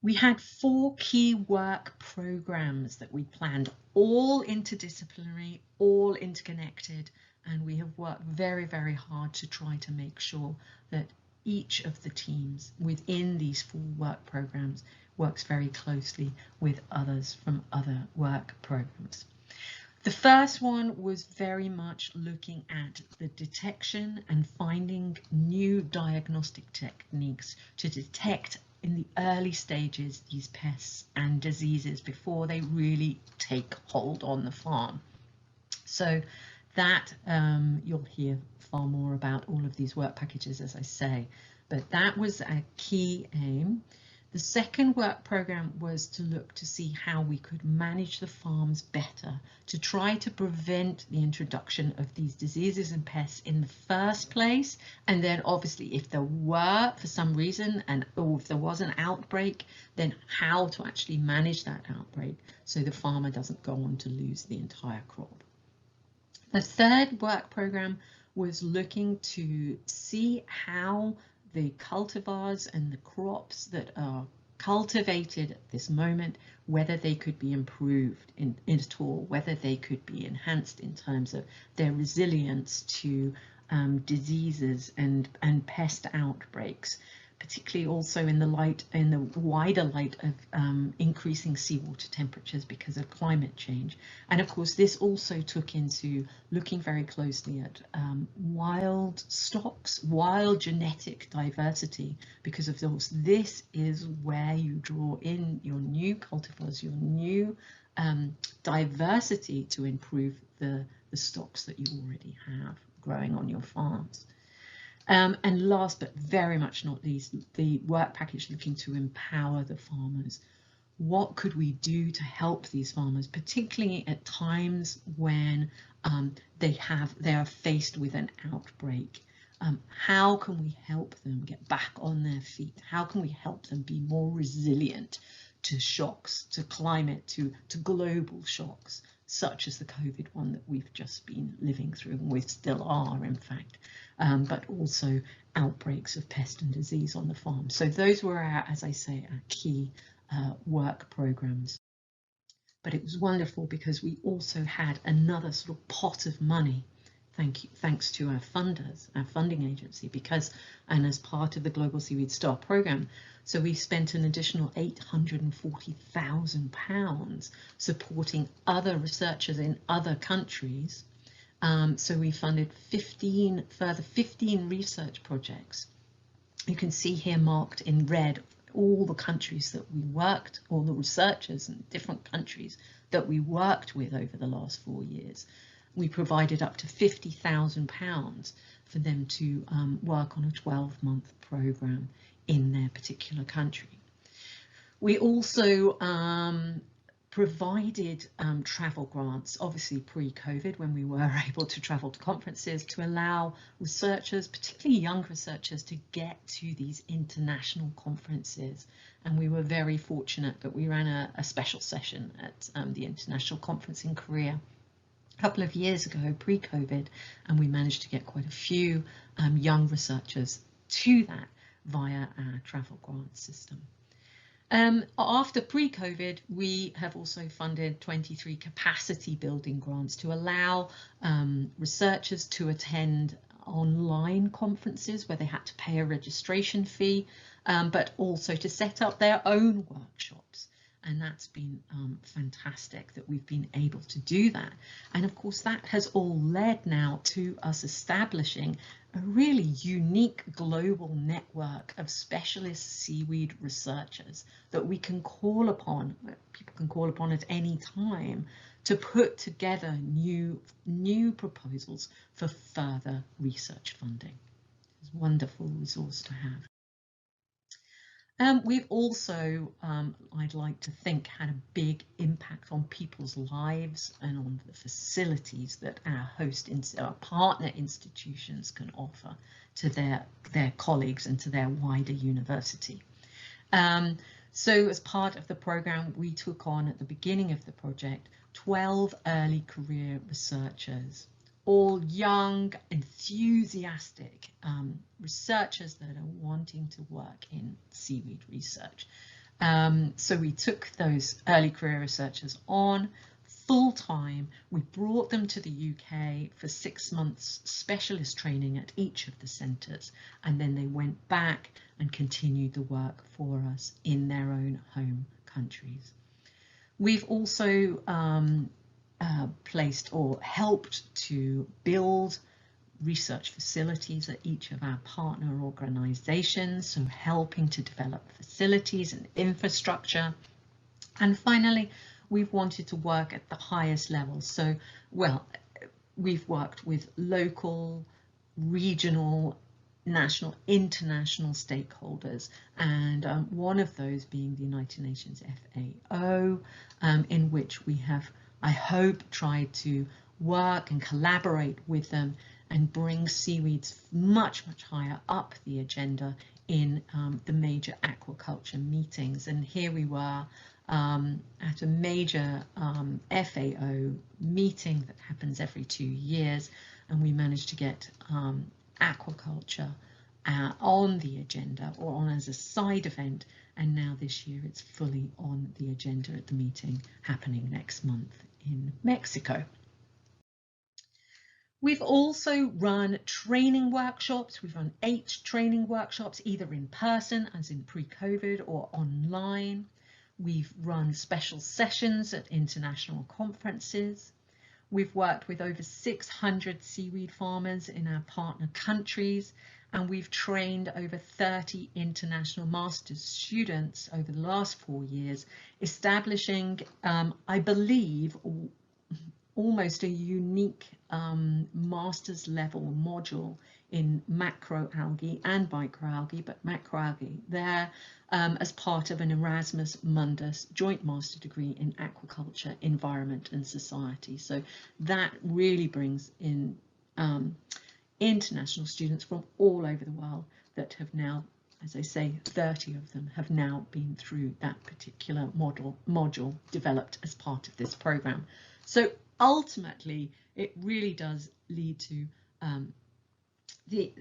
We had 4 key work programs that we planned, all interdisciplinary, all interconnected, and we have worked very, very hard to try to make sure that each of the teams within these 4 work programs works very closely with others from other work programs. The first one was very much looking at the detection and finding new diagnostic techniques to detect in the early stages these pests and diseases before they really take hold on the farm. So that you'll hear far more about all of these work packages, as I say, but that was a key aim. The second work program was to look to see how we could manage the farms better to try to prevent the introduction of these diseases and pests in the first place. And then obviously if there were for some reason or if there was an outbreak, then how to actually manage that outbreak so the farmer doesn't go on to lose the entire crop. The third work program was looking to see how the cultivars and the crops that are cultivated at this moment, whether they could be improved in at all, whether they could be enhanced in terms of their resilience to diseases and pest outbreaks, particularly also in the wider light of increasing seawater temperatures because of climate change. And of course, this also took into looking very closely at wild stocks, wild genetic diversity, because of course, this is where you draw in your new cultivars, your new diversity to improve the stocks that you already have growing on your farms. And last but very much not least, the work package looking to empower the farmers. What could we do to help these farmers, particularly at times when they are faced with an outbreak? How can we help them get back on their feet? How can we help them be more resilient to shocks, to climate, to global shocks, such as the COVID one that we've just been living through, and we still are, in fact, but also outbreaks of pest and disease on the farm. So those were our, as I say, our key work programs. But it was wonderful because we also had another sort of pot of money, thanks to our funders, our funding agency, and as part of the Global Seaweed STAR program. So we spent an additional £840,000 supporting other researchers in other countries. So we funded 15 research projects. You can see here marked in red all the countries that we worked, all the researchers in different countries that we worked with over the last 4 years. We provided up to £50,000 for them to work on a 12-month program in their particular country. We also provided travel grants, obviously pre-COVID, when we were able to travel to conferences, to allow researchers, particularly young researchers, to get to these international conferences. And we were very fortunate that we ran a special session at the international conference in Korea a couple of years ago, pre-COVID, and we managed to get quite a few young researchers to that via our travel grant system. After pre-COVID, we have also funded 23 capacity building grants to allow researchers to attend online conferences where they had to pay a registration fee, but also to set up their own workshops. And that's been fantastic that we've been able to do that. And of course, that has all led now to us establishing a really unique global network of specialist seaweed researchers that we can call upon, people can call upon at any time, to put together new proposals for further research funding. It's a wonderful resource to have. We've also, I'd like to think, had a big impact on people's lives and on the facilities that our partner institutions can offer. to their colleagues and to their wider university. So as part of the program, we took on at the beginning of the project 12 early career researchers, all young, enthusiastic researchers that are wanting to work in seaweed research. So we took those early career researchers on full time. We brought them to the UK for 6 months specialist training at each of the centres, and then they went back and continued the work for us in their own home countries. We've also placed or helped to build research facilities at each of our partner organisations, so helping to develop facilities and infrastructure. And finally, we've wanted to work at the highest levels. So, well, we've worked with local, regional, national, international stakeholders, and one of those being the United Nations FAO, in which we have, I hope, tried to work and collaborate with them and bring seaweeds much, much higher up the agenda in the major aquaculture meetings. And here we were at a major FAO meeting that happens every 2 years, and we managed to get aquaculture on the agenda, or on as a side event, and now this year it's fully on the agenda at the meeting happening next month in Mexico. We've also run training workshops. We've run 8 training workshops, either in person, as in pre-COVID, or online. We've run special sessions at international conferences. We've worked with over 600 seaweed farmers in our partner countries, and we've trained over 30 international master's students over the last 4 years, establishing, I believe, almost a unique master's level module in macroalgae and microalgae, but macroalgae there as part of an Erasmus Mundus joint master degree in aquaculture, environment and society. So that really brings in international students from all over the world that have now, as I say, 30 of them have now been through that particular module developed as part of this program. So ultimately, it really does lead to the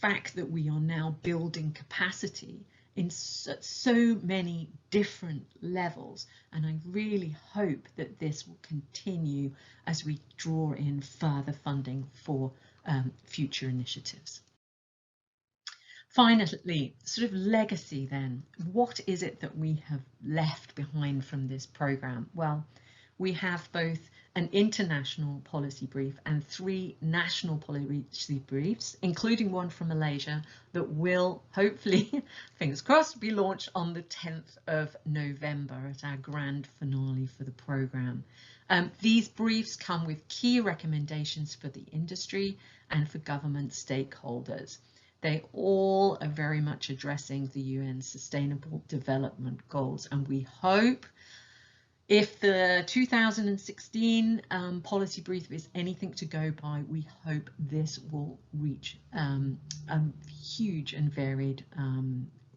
fact that we are now building capacity in so many different levels, and I really hope that this will continue as we draw in further funding for future initiatives. Finally, sort of legacy then. What is it that we have left behind from this program? Well, we have both an international policy brief and 3 national policy briefs, including one from Malaysia, that will hopefully, fingers crossed, be launched on the 10th of November at our grand finale for the programme. These briefs come with key recommendations for the industry and for government stakeholders. They all are very much addressing the UN Sustainable Development Goals, and we hope, if the 2016 policy brief is anything to go by, we hope this will reach a huge and varied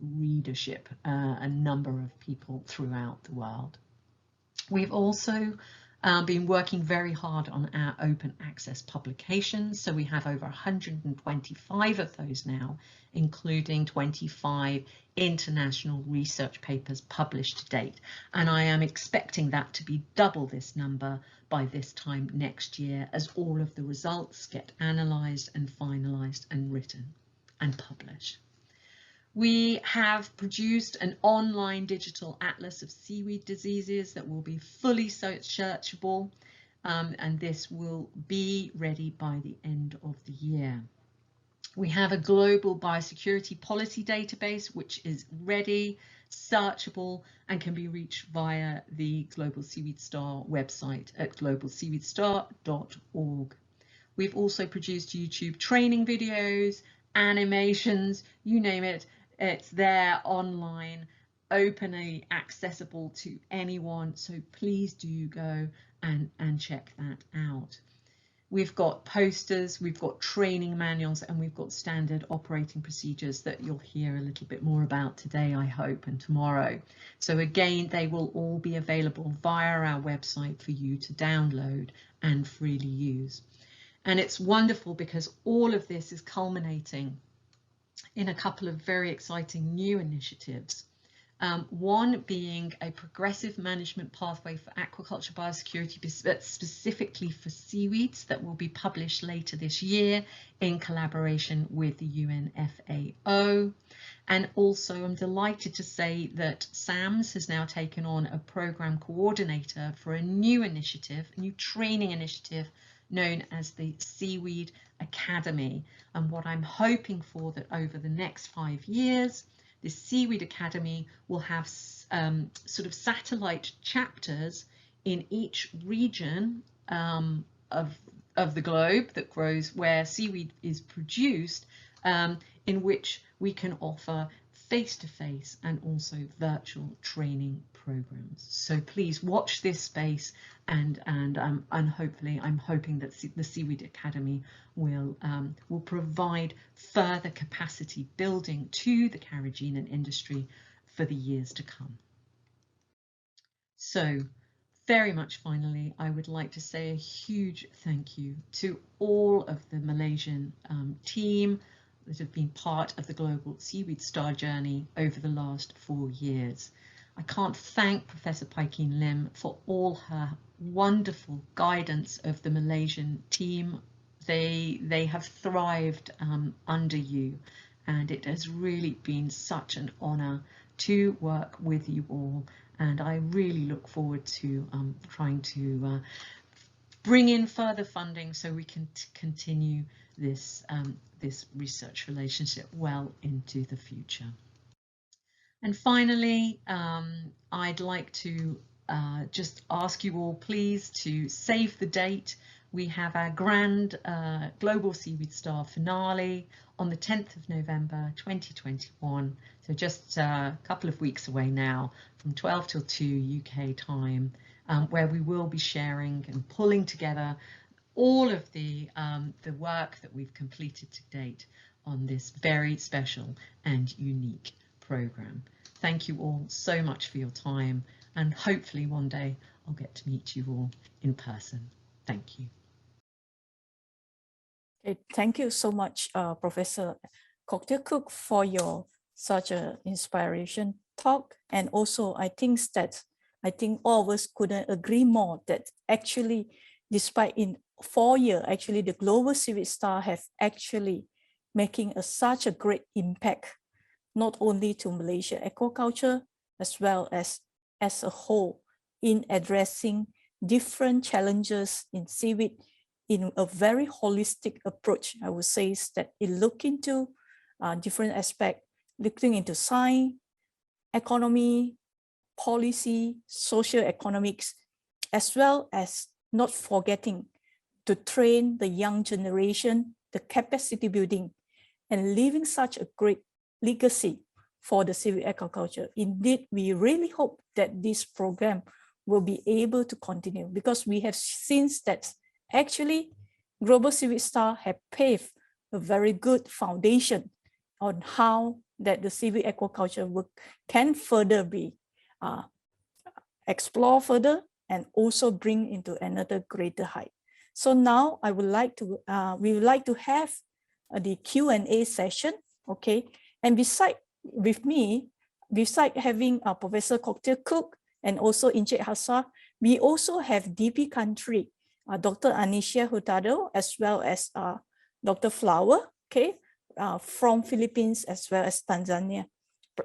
readership, a number of people throughout the world. We've also been working very hard on our open access publications. So we have over 125 of those now, including 25 international research papers published to date. And I am expecting that to be double this number by this time next year, as all of the results get analysed and finalised and written and published. We have produced an online digital atlas of seaweed diseases that will be fully searchable, and this will be ready by the end of the year. We have a global biosecurity policy database which is ready, searchable, and can be reached via the GlobalSeaweedSTAR website at globalseaweedstar.org. We've also produced YouTube training videos, animations, you name it. It's there online, openly accessible to anyone, so please do go and check that out. We've got posters, we've got training manuals, and we've got standard operating procedures that you'll hear a little bit more about today, I hope, and tomorrow. So again, they will all be available via our website for you to download and freely use. And it's wonderful because all of this is culminating in a couple of very exciting new initiatives. One being a progressive management pathway for aquaculture biosecurity, specifically for seaweeds, that will be published later this year in collaboration with the UNFAO. And also I'm delighted to say that SAMS has now taken on a program coordinator for a new initiative, a new training initiative known as the Seaweed Academy. And what I'm hoping for that over the next 5 years, the Seaweed Academy will have sort of satellite chapters in each region of the globe that grows where seaweed is produced, in which we can offer face-to-face and also virtual training programs. So please watch this space, and hopefully I'm hoping that the Seaweed Academy will provide further capacity building to the carrageenan industry for the years to come. So very much finally, I would like to say a huge thank you to all of the Malaysian team that have been part of the Global Seaweed Star journey over the last 4 years. I can't thank Professor Paikin Lim for all her wonderful guidance of the Malaysian team. They have thrived under you, and it has really been such an honour to work with you all. And I really look forward to trying to bring in further funding so we can continue this this research relationship well into the future. And finally, I'd like to just ask you all please to save the date. We have our grand Global Seaweed Star finale on the 10th of November 2021, so just a couple of weeks away now, from 12 till 2 UK time, where we will be sharing and pulling together all of the work that we've completed to date on this very special and unique program. Thank you all so much for your time, and hopefully one day I'll get to meet you all in person. Thank you. Okay, thank you so much, Professor Cocktail-Cook, for your such an inspiration talk. And also, I think all of us couldn't agree more that actually, despite in 4 years, actually the Global Seaweed Star have actually making such a great impact, not only to Malaysia aquaculture as well as a whole, in addressing different challenges in seaweed in a very holistic approach. I would say is that it look into different aspects, looking into science, economy, policy, social economics, as well as not forgetting to train the young generation, the capacity building, and leaving such a great legacy for the seaweed aquaculture. Indeed, we really hope that this program will be able to continue, because we have seen that actually Global Seaweed Star have paved a very good foundation on how that the seaweed aquaculture work can further be explore further and also bring into another greater height. So now I would like to we would like to have the Q&A session, okay? And beside having Professor Cocktail-Cook and also Encik Hassa, we also have DP country, Dr. Anisha Hurtado, as well as Dr. Flower, okay, from Philippines as well as Tanzania,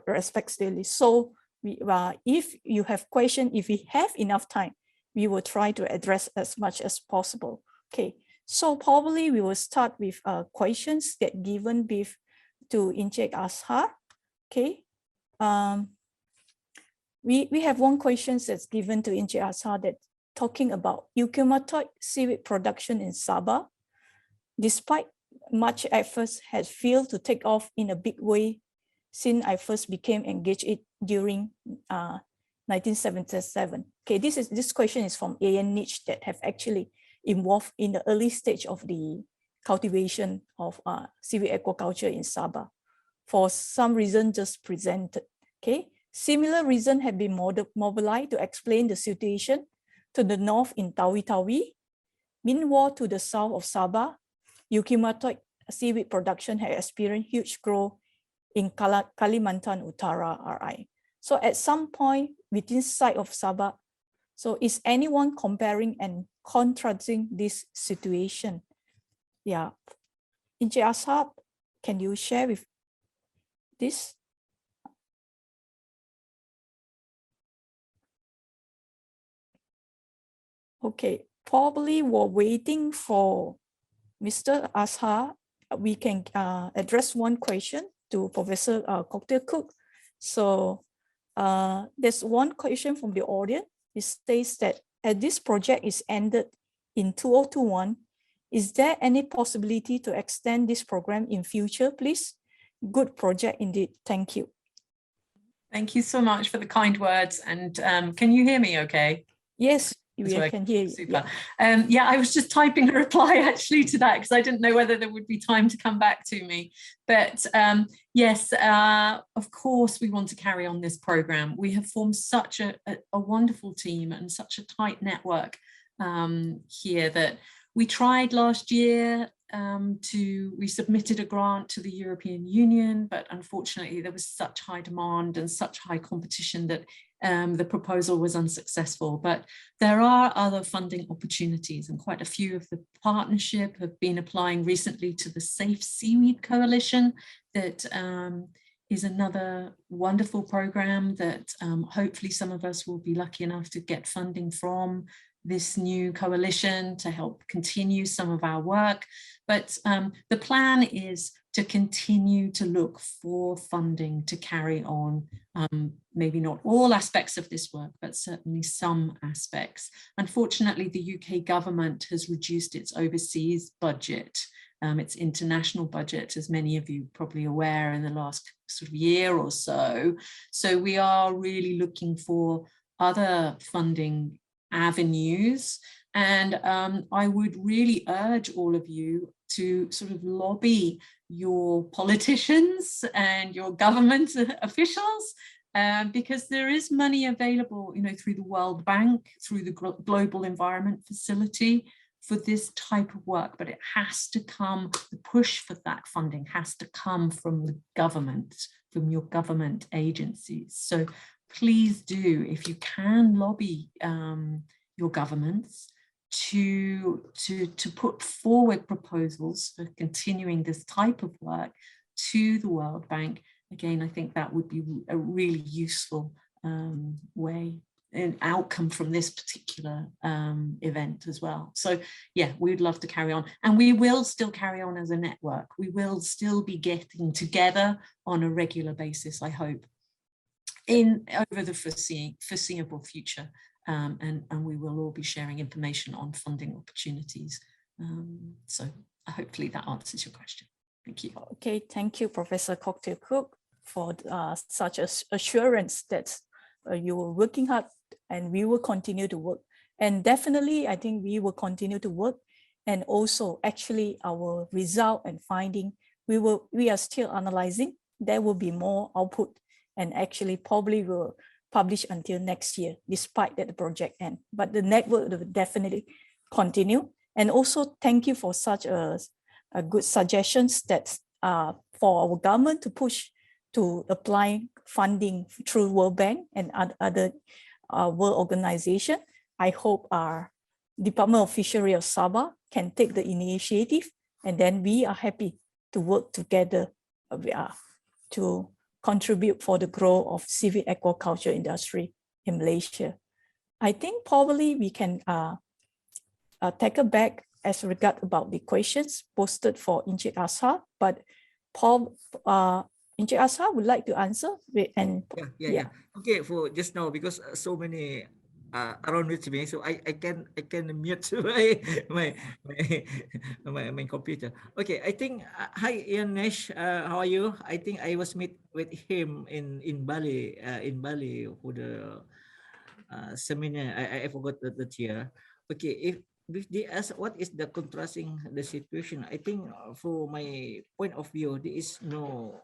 respectively. So if you have questions, if we have enough time, we will try to address as much as possible. Okay, so probably we will start with questions that given to Encik Azhar. Okay, we have one question that's given to Encik Azhar that talking about eukaryotic seaweed production in Sabah, despite much efforts, has failed to take off in a big way since I first became engaged during 1977. Okay, this question is from A.N. Niche that have actually involved in the early stage of the cultivation of seaweed aquaculture in Sabah. For some reason just presented, okay? Similar reason have been mobilized to explain the situation to the north in Tawi-Tawi. Meanwhile, to the south of Sabah, eukaryotic seaweed production has experienced huge growth in Kalimantan Utara RI. So at some point within sight of Sabah, so is anyone comparing and contrasting this situation? Yeah, Encik Ashab, can you share with this? Okay, probably we're waiting for Mr. Ashar. We can address one question to Professor Cocktail Cook. So there's one question from the audience. It states that as this project is ended in 2021, is there any possibility to extend this program in future, please? Good project indeed. Thank you. Thank you so much for the kind words. And can you hear me okay? Yes, we can hear you. Super. Yeah, I was just typing a reply actually to that because I didn't know whether there would be time to come back to me. But yes, of course, we want to carry on this program. We have formed such a wonderful team and such a tight network here that we tried last year we submitted a grant to the European Union, but unfortunately there was such high demand and such high competition that the proposal was unsuccessful. But there are other funding opportunities, and quite a few of the partnership have been applying recently to the Safe Seaweed Coalition that is another wonderful program that hopefully some of us will be lucky enough to get funding from this new coalition to help continue some of our work. But the plan is to continue to look for funding to carry on, maybe not all aspects of this work, but certainly some aspects. Unfortunately, the UK government has reduced its overseas budget, its international budget, as many of you probably aware, in the last sort of year or so. So we are really looking for other funding avenues, and I would really urge all of you to sort of lobby your politicians and your government officials, because there is money available, you know, through the World Bank, through the Global Environment Facility for this type of work, but it has to come, the push for that funding has to come from the government, from your government agencies. So please do, if you can, lobby your governments to put forward proposals for continuing this type of work to the World Bank. Again, I think that would be a really useful way, an outcome from this particular event as well. So yeah, we'd love to carry on, and we will still carry on as a network. We will still be getting together on a regular basis, I hope, over the foreseeable future, and we will all be sharing information on funding opportunities. So hopefully that answers your question. Thank you. Okay, thank you, Professor Cocktail Cook, for such assurance that you were working hard, and we will continue to work. And definitely, I think we will continue to work. And also, actually, our result and finding, we are still analyzing. There will be more output, and actually probably will publish until next year, despite that the project end. But the network will definitely continue. And also, thank you for such a good suggestions that for our government to push to apply funding through World Bank and other world organization. I hope our Department of Fisheries of Sabah can take the initiative, and then we are happy to work together to contribute for the growth of seaweed aquaculture industry in Malaysia. I think probably we can take it back as regard about the questions posted for Encik Ashar, but Paul, Encik Ashar would like to answer. And yeah. Okay, for just now, because so many around with me, so I can mute my computer. Okay, I think hi Ian Nash, how are you? I think I was meet with him in Bali for the seminar. I forgot the year. Okay, if they ask what is the contrasting the situation, I think from my point of view, there is no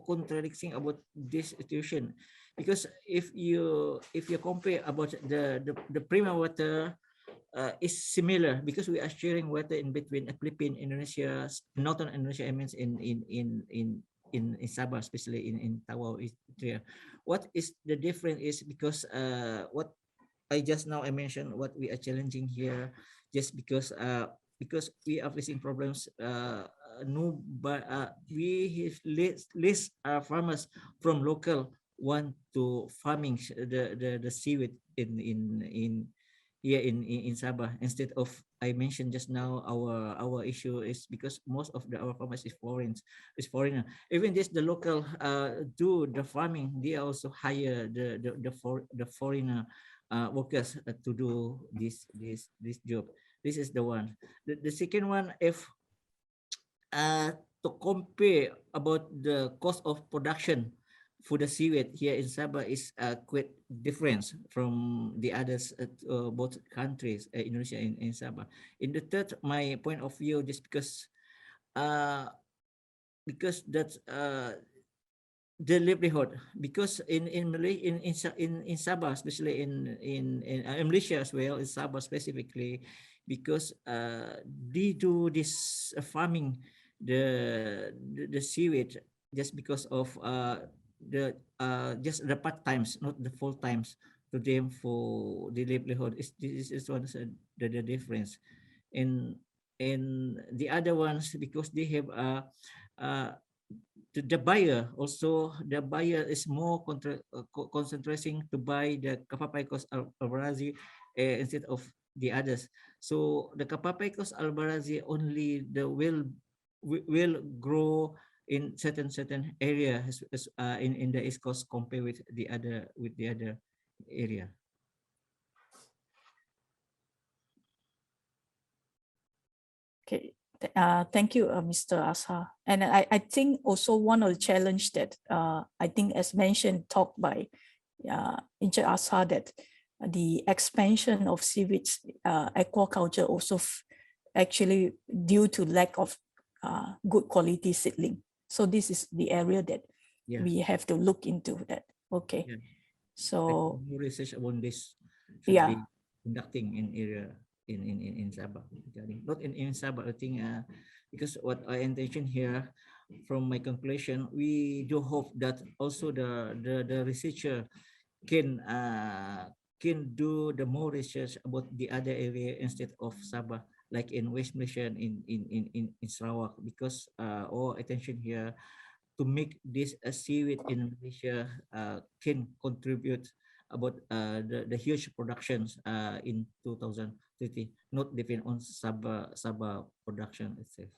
contradiction about this situation, because if you compare about the prima water is similar, because we are sharing water in between Philippines, Indonesia, northern Indonesia, I mean in Sabah, especially in Tawau area. What is the difference is because what I just now I mentioned what we are challenging here, just because we are facing problems. No, but we have list farmers from local want to farming the seaweed in here in Sabah, instead of I mentioned just now our issue is because most of our farmers is foreigner. Even this the local do the farming, they also hire the foreigner workers to do this job. This is the one. The second one, if to compare about the cost of production for the seaweed here in Sabah is quite different from the others both countries, Indonesia and Sabah. In the third, my point of view, just because that's the livelihood, because in Malay in Sabah, especially in Malaysia as well, in Sabah specifically, because they do this farming the seaweed just because of the just the part times, not the full times to them for the livelihood. This is one of the difference. And the other ones, because they have uh the buyer also, the buyer is more concentrating to buy the Capapicus albarazi instead of the others. So the Capapicus albarazi only the will grow in certain area in the East Coast compared with the other area. Okay. Thank you, Mr. Asa. And I think also one of the challenge that I think as mentioned, talked by Engineer Asa, that the expansion of seaweed aquaculture also actually due to lack of good quality seedling. So this is the area that we have to look into that. Okay. Yeah. So more research on this should be conducting in area in Sabah, not in Sabah. I think because what I intention here from my conclusion, we do hope that also the researcher can do the more research about the other area instead of Sabah, like in West Malaysia in Sarawak, because our attention here to make this seaweed in Malaysia can contribute about the huge productions in 2030, not depend on Sabah production itself.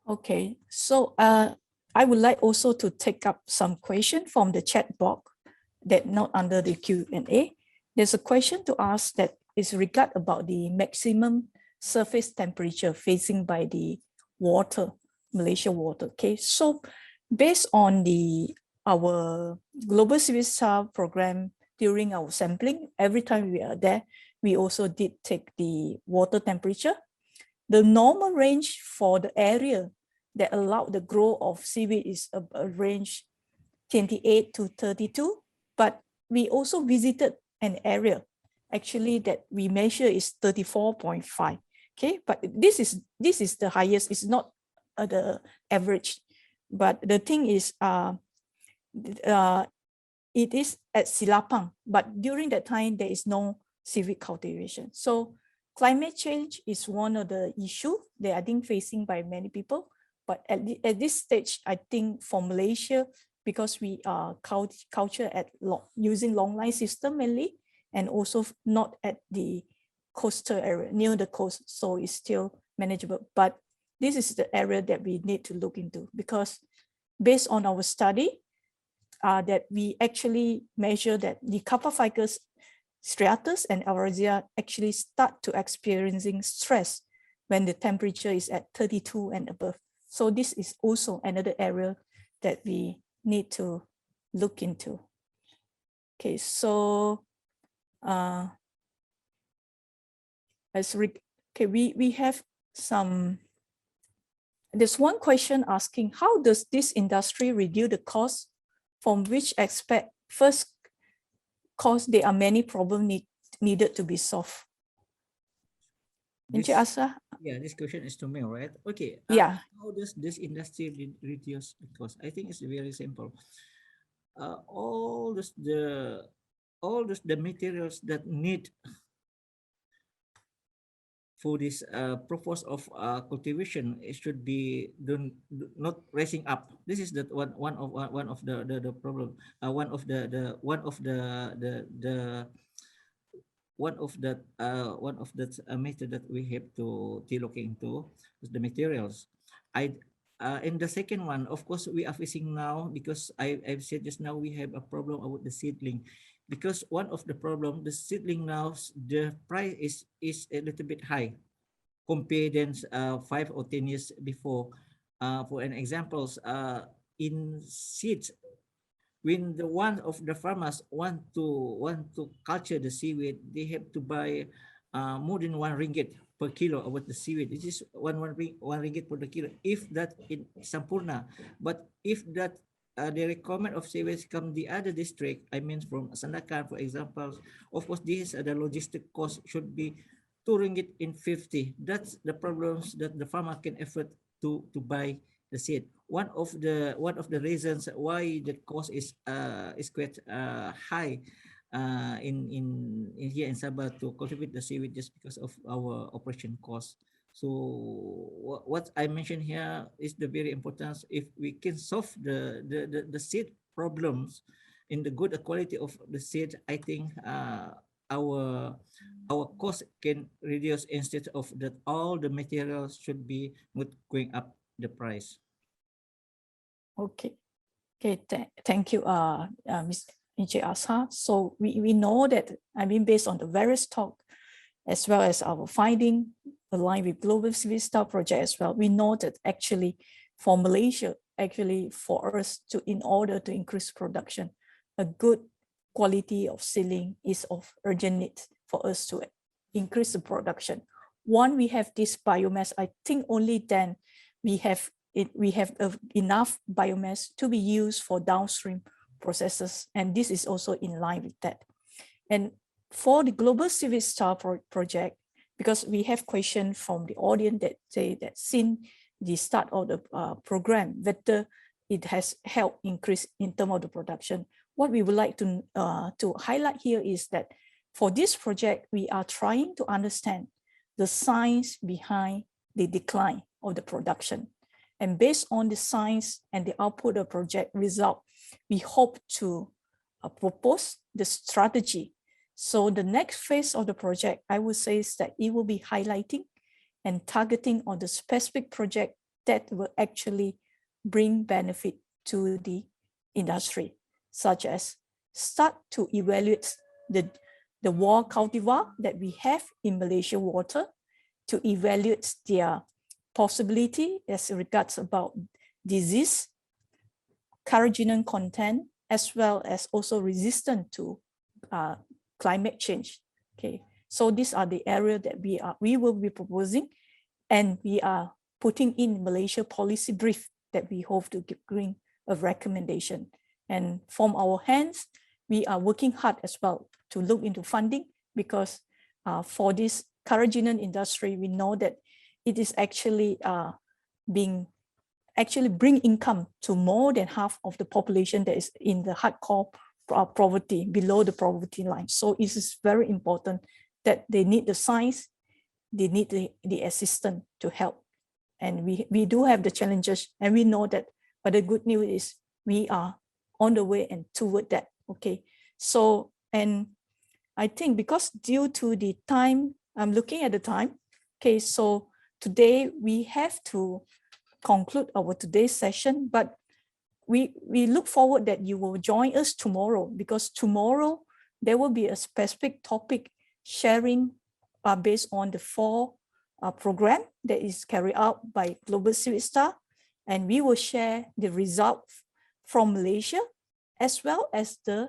Okay. So I would like also to take up some question from the chat box that not under the Q&A. There's a question to ask that is regard about the maximum surface temperature facing by the water, Malaysia water. Okay, so based on our GlobalSeaweedSTAR program, during our sampling, every time we are there, we also did take the water temperature. The normal range for the area that allowed the growth of seaweed is a range 28 to 32, but we also visited an area actually that we measure is 34.5. Okay, but this is the highest. It's not the average, but the thing is it is at Silapang, but during that time there is no seaweed cultivation. So climate change is one of the issue that I think facing by many people. But at this stage, I think for Malaysia, because we are culture using long line system mainly, and also not at the coastal area near the coast, so it's still manageable. But this is the area that we need to look into, because based on our study, that we actually measure that the Capapicus striatus and albarazi actually start to experiencing stress when the temperature is at 32 and above. So this is also another area that we need to look into. Okay, so okay, we have some. There's one question asking, how does this industry reduce the cost? From which aspect? First, cause there are many problems needed to be solved. Encik Asa? Yeah, this question is to me, right? Okay. Yeah. How does this industry reduce the cost? I think it's very simple. All the materials that need for this purpose of cultivation, it should be not rising up. This is the one of the problem. One of the method that we have to look into is the materials. And the second one, of course, we are facing now, because I've said just now, we have a problem about the seedling, because one of the problem, the seedling now, the price is a little bit high compared than 5 or 10 years before. For an examples, in seeds, when the one of the farmers want to culture the seaweed, they have to buy more than RM1 per kilo about the seaweed. This is one ringgit per kilo, if that in Sampurna. But if that the requirement of seaweed come the other district, I mean from Sandakan, for example, of course, this the logistic cost should be RM2.50. That's the problems that the farmer can afford to buy the seed. One of the reasons why the cost is quite high in here in Sabah to cultivate the seaweed, just because of our operation cost. So what I mentioned here is the very important. If we can solve the seed problems in the good quality of the seed, I think our cost can reduce, instead of that all the materials should be not going up the price. Okay. Okay. Thank you, Mr. Asa. So we know that, I mean, based on the various talk, as well as our finding aligned with GlobalSeaweedSTAR project as well, we know that actually for Malaysia, actually for us to, in order to increase production, a good quality of seedling is of urgent need for us to increase the production. One, we have this biomass. I think only then we have enough biomass to be used for downstream processes, and this is also in line with that. And for the GlobalSeaweedSTAR project, because we have questions from the audience that say that since the start of the program, whether it has helped increase in terms of the production. What we would like to highlight here is that for this project, we are trying to understand the science behind the decline of the production. And based on the science and the output of project result, we hope to propose the strategy. So the next phase of the project, I would say, is that it will be highlighting and targeting on the specific project that will actually bring benefit to the industry, such as start to evaluate the wall cultivar that we have in Malaysia water, to evaluate their possibility as regards about disease, carcinogen content, as well as also resistant to climate change. Okay, so these are the areas that we will be proposing, and we are putting in Malaysia policy brief that we hope to bring a recommendation. And from our hands, we are working hard as well to look into funding, because for this carcinogen industry, we know that it is actually bring income to more than half of the population that is in the hardcore poverty, below the poverty line. So it is very important that they need the science, they need the assistance to help. And we do have the challenges, and we know that, but the good news is we are on the way and toward that. Okay, so, and I think because due to the time, I'm looking at the time. Okay, so today we have to conclude our today's session, but we look forward that you will join us tomorrow, because tomorrow there will be a specific topic sharing based on the 4 program that is carried out by GlobalSeaweedSTAR, and we will share the results from Malaysia as well as the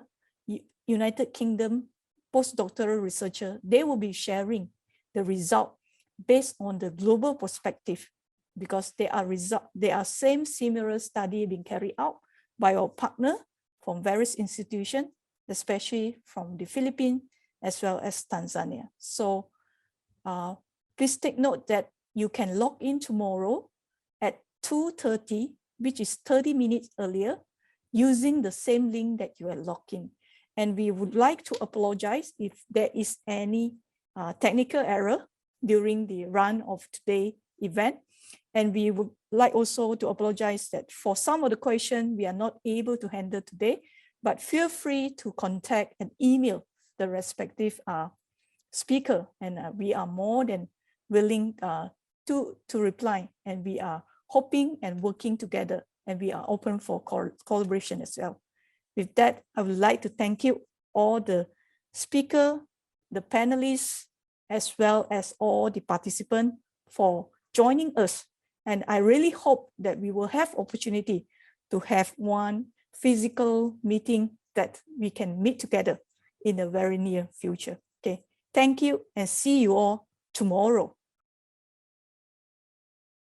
United Kingdom postdoctoral researcher. They will be sharing the result based on the global perspective, because there are similar study being carried out by our partner from various institutions, especially from the Philippines as well as Tanzania. So please take note that you can log in tomorrow at 2:30, which is 30 minutes earlier, using the same link that you are logged in. And we would like to apologize if there is any technical error during the run of today's event. And we would like also to apologize that for some of the questions we are not able to handle today, but feel free to contact and email the respective speaker, and we are more than willing to reply, and we are hoping and working together, and we are open for collaboration as well. With that, I would like to thank you all the speaker, the panelists, as well as all the participants for joining us. And I really hope that we will have opportunity to have one physical meeting that we can meet together in the very near future. Okay, thank you and see you all tomorrow.